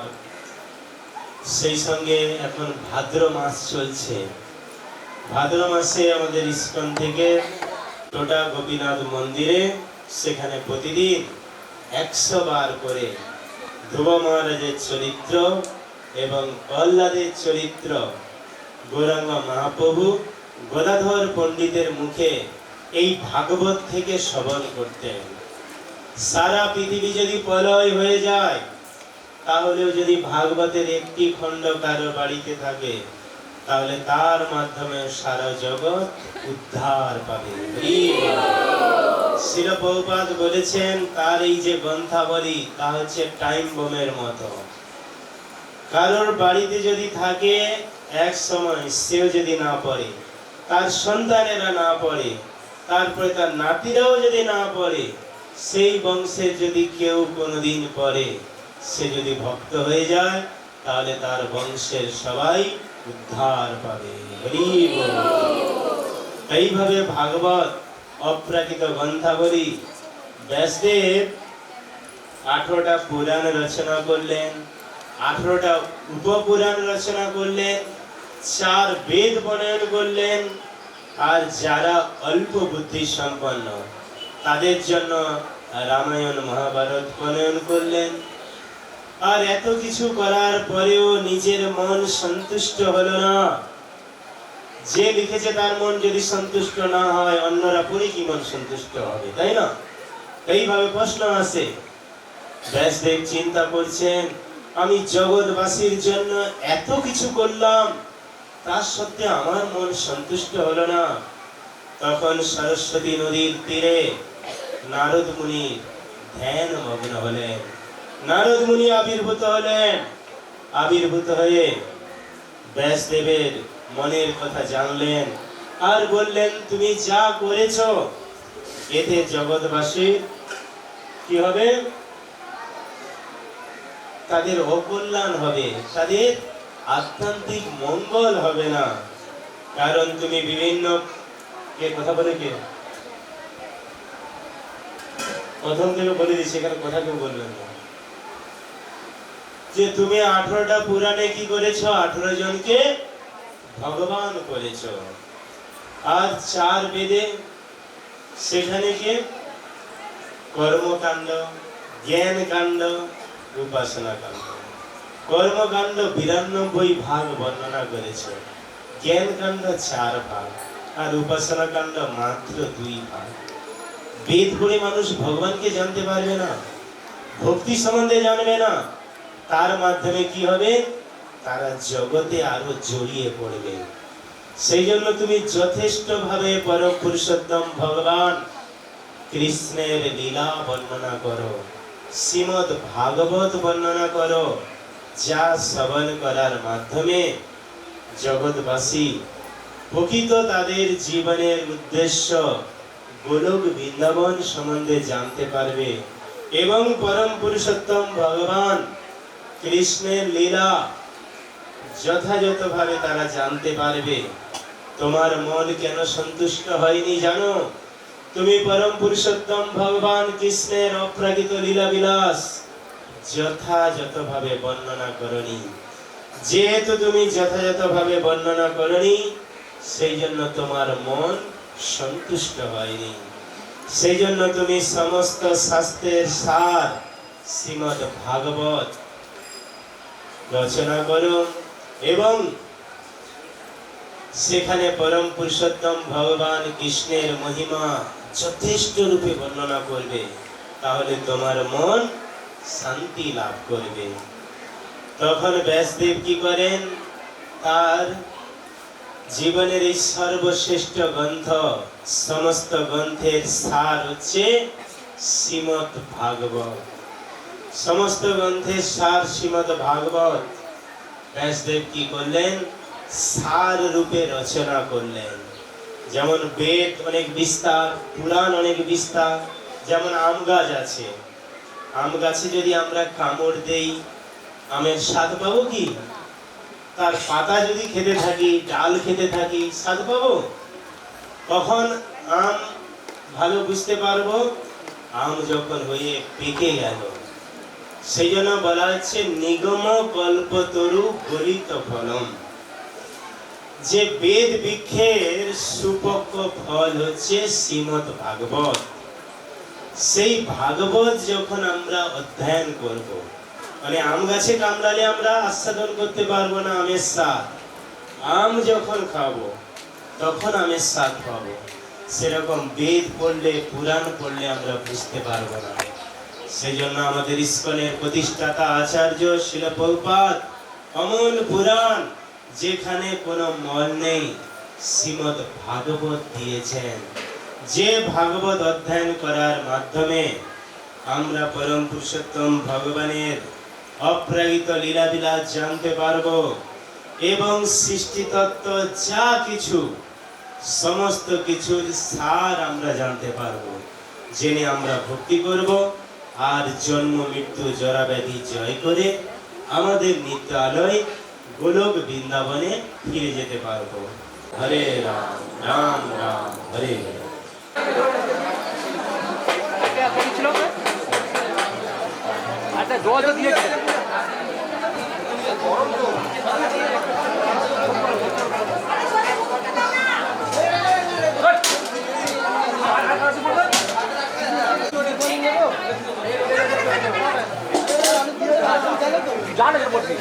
সেই সঙ্গে এখন ভাদ্র মাস চলছে, ভাদ্র মাসে আমাদের ইস্কন থেকে টোটা গোপীনাথ মন্দিরে সেখানে প্রতিদিন 100 বার করে ধ্রুব মহারাজের চরিত্র এবং প্রহ্লাদের চরিত্র গৌরাঙ্গ মহাপ্রভু গদাধর পণ্ডিতের মুখে এই ভাগবত থেকে শ্রবণ করতেন। সারা পৃথিবী যদি প্রলয় হয়ে যায়, তাহলেও যদি ভাগবতের একটি খণ্ড কারো বাড়িতে থাকে, তাহলে তার মাধ্যমে সারা জগৎ উদ্ধার পাবে। শ্রীল প্রভুপাদ বলেছেন, তার এই যে গ্রন্থাবলী তা হচ্ছে টাইম বোমের মতো। কারোর বাড়িতে যদি থাকে, এক সময় সেও যদি না পড়ে, তার সন্তানেরা না পড়ে, তারপরে তার নাতিরাও যদি না পড়ে, সেই বংশের যদি কেউ কোনোদিন পড়ে, সে যদি ভক্ত হয়ে যায়, তাহলে তার বংশের সবাই উদ্ধার পাবে। এইভাবে ভাগবত অপ্রাকৃত গ্রন্থাবলী ব্যাসদেব 18টা পুরাণ রচনা করলেন, 18টা উপপুরাণ রচনা করলেন, 4 বেদ প্রণয়ন করলেন। আর যারা অল্প বুদ্ধি সম্পন্ন তাদের জন্য রামায়ণ মহাভারত প্রণয়ন করলেন। আর এত কিছু করার পরেও নিজের মন সন্তুষ্ট হলো না। যে লিখেছে তার মন যদি সন্তুষ্ট না হয়, অন্যরা পড়ে কি মন সন্তুষ্ট হবে, তাই না? এইভাবে প্রশ্ন আসে। ব্যাসদেব চিন্তা করছেন, আমি জগৎবাসীর জন্য এত কিছু করলাম, তার সত্ত্বেও আমার মন সন্তুষ্ট হলো না। তখন সরস্বতী নদীর তীরে নারদ মুনি ধ্যান মগ্ন হলেন। নারদ মুনি আবির্ভূত হলেন। আবির্ভূত হয়ে ব্যাসদেবের মনের কথা জানলেন আর বললেন, তুমি যা করেছ এতে জগৎবাসী কি হবে? তাদের অকল্যাণ হবে, তাদের আধ্যাত্মিক মঙ্গল হবে না। কারণ তুমি বিভিন্ন কে কথা বলে কে প্রথম থেকে বলে দিচ্ছি, এখানে কথা কেউ বলবেন না, যে তুমি 18টা পুরাণে কি করেছ? 18 জনকে ভগবান করেছ। আর 4 বেদে সেখানে কি কর্মকাণ্ড, জ্ঞান কাণ্ড, উপাসনা কাণ্ড। কর্মকাণ্ড 92 ভাগ বর্ণনা করেছে, জ্ঞান কাণ্ড 4 ভাগ, আর উপাসনা কাণ্ড মাত্র 2 ভাগ। বেদ পড়ে মানুষ ভগবানকে জানতে পারবে না, ভক্তি সম্বন্ধে জানবে না। তার মাধ্যমে কি হবে? তারা জগতে আরো জড়িয়ে পড়বে। সেই জন্য তুমি যথেষ্ট ভাবে পরম পুরুষোত্তম ভগবান কৃষ্ণের লীলা বর্ণনা করো, শ্রীমদ্ ভাগবত বর্ণনা করো, যা শ্রবণ করার মাধ্যমে জগৎবাসী প্রকৃত তাদের জীবনের উদ্দেশ্য গোলক বৃন্দাবন সম্বন্ধে জানতে পারবে এবং পরম পুরুষোত্তম ভগবান কৃষ্ণের লীলা যথাযথভাবে তারা জানতে পারবে। তোমার মন কেন সন্তুষ্ট হয়নি জানো? তুমি পরম পুরুষোত্তম ভগবান কৃষ্ণের অপ্রাকৃত লীলা বিলাস যথাযথভাবে বর্ণনা করনি। যেহেতু তুমি যথাযথভাবে বর্ণনা করনি, সেই জন্য তোমার মন সন্তুষ্ট হয়নি। সেই জন্য তুমি সমস্ত শাস্ত্রের সার শ্রীমদ্ ভাগবত রচনা করো এবং সেখানে পরম পুরুষোত্তম ভগবান কৃষ্ণের মহিমা যথেষ্ট রূপে বর্ণনা করবে। তাহলে তোমার মন শান্তি লাভ করবে। তখন ব্যাসদেব কি করেন? তার জীবনের এই সর্বশ্রেষ্ঠ গ্রন্থ, সমস্ত গ্রন্থের সার হচ্ছে শ্রীমদ্ ভাগবত। সমস্ত গ্রন্থের সার শ্রীমদ্ ভাগবত ব্যাসদেব কি করলেন? সার রূপে রচনা করলেন। যেমন বেদ অনেক বিস্তার, পুরাণ অনেক বিস্তার। যেমন আম গাছ আছে, আম গাছে যদি আমরা কামড় দেই, আমের স্বাদ পাবো কি? তার পাতা যদি খেতে থাকি, ডাল খেতে থাকি, স্বাদ পাবো? কখন আম ভালো বুঝতে পারবো? আম যখন হয়ে পেকে গেল। সেই জন্য বলা হচ্ছে নিগম কল্পতরু গলিত ফলম। যে বেদ বৃক্ষের সুপক্ষ ফল হচ্ছে শ্রীমদ ভাগবত। সেই ভাগবত যখন আমরা অধ্যয়ন করব, মানে আম গাছে কামড়ালে আমরা আস্বাদন করতে পারবো না আমের স্বাদ। আম যখন খাবো তখন আমের স্বাদ পাবো। সেরকম বেদ পড়লে, পুরাণ পড়লে আমরা বুঝতে পারবো না। সেই জন্য আমাদের ইস্কনের প্রতিষ্ঠাতা আচার্য শিল প্রভুপাদ অমূল পুরাণ, যেখানে কোনো মল নেই, শ্রীমদ ভাগবত দিয়েছেন। যে ভাগবত অধ্যয়ন করার মাধ্যমে আমরা পরম পুরুষোত্তম ভগবানের অপ্রাকৃত লীলাবিলাস জানতে পারবো এবং সৃষ্টিতত্ত্ব যা কিছু, সমস্ত কিছুর সার আমরা জানতে পারবো। জেনে আমরা ভক্তি করব আর জন্ম মৃত্যু জরা ব্যাধি জয় করে আমাদের নিত্যালয় গোলক বৃন্দাবনে ফিরে যেতে পারবো। হরে রাম, রাম রাম, হরে হরে। আচ্ছা জল তো দিয়েছে। জানে বলছি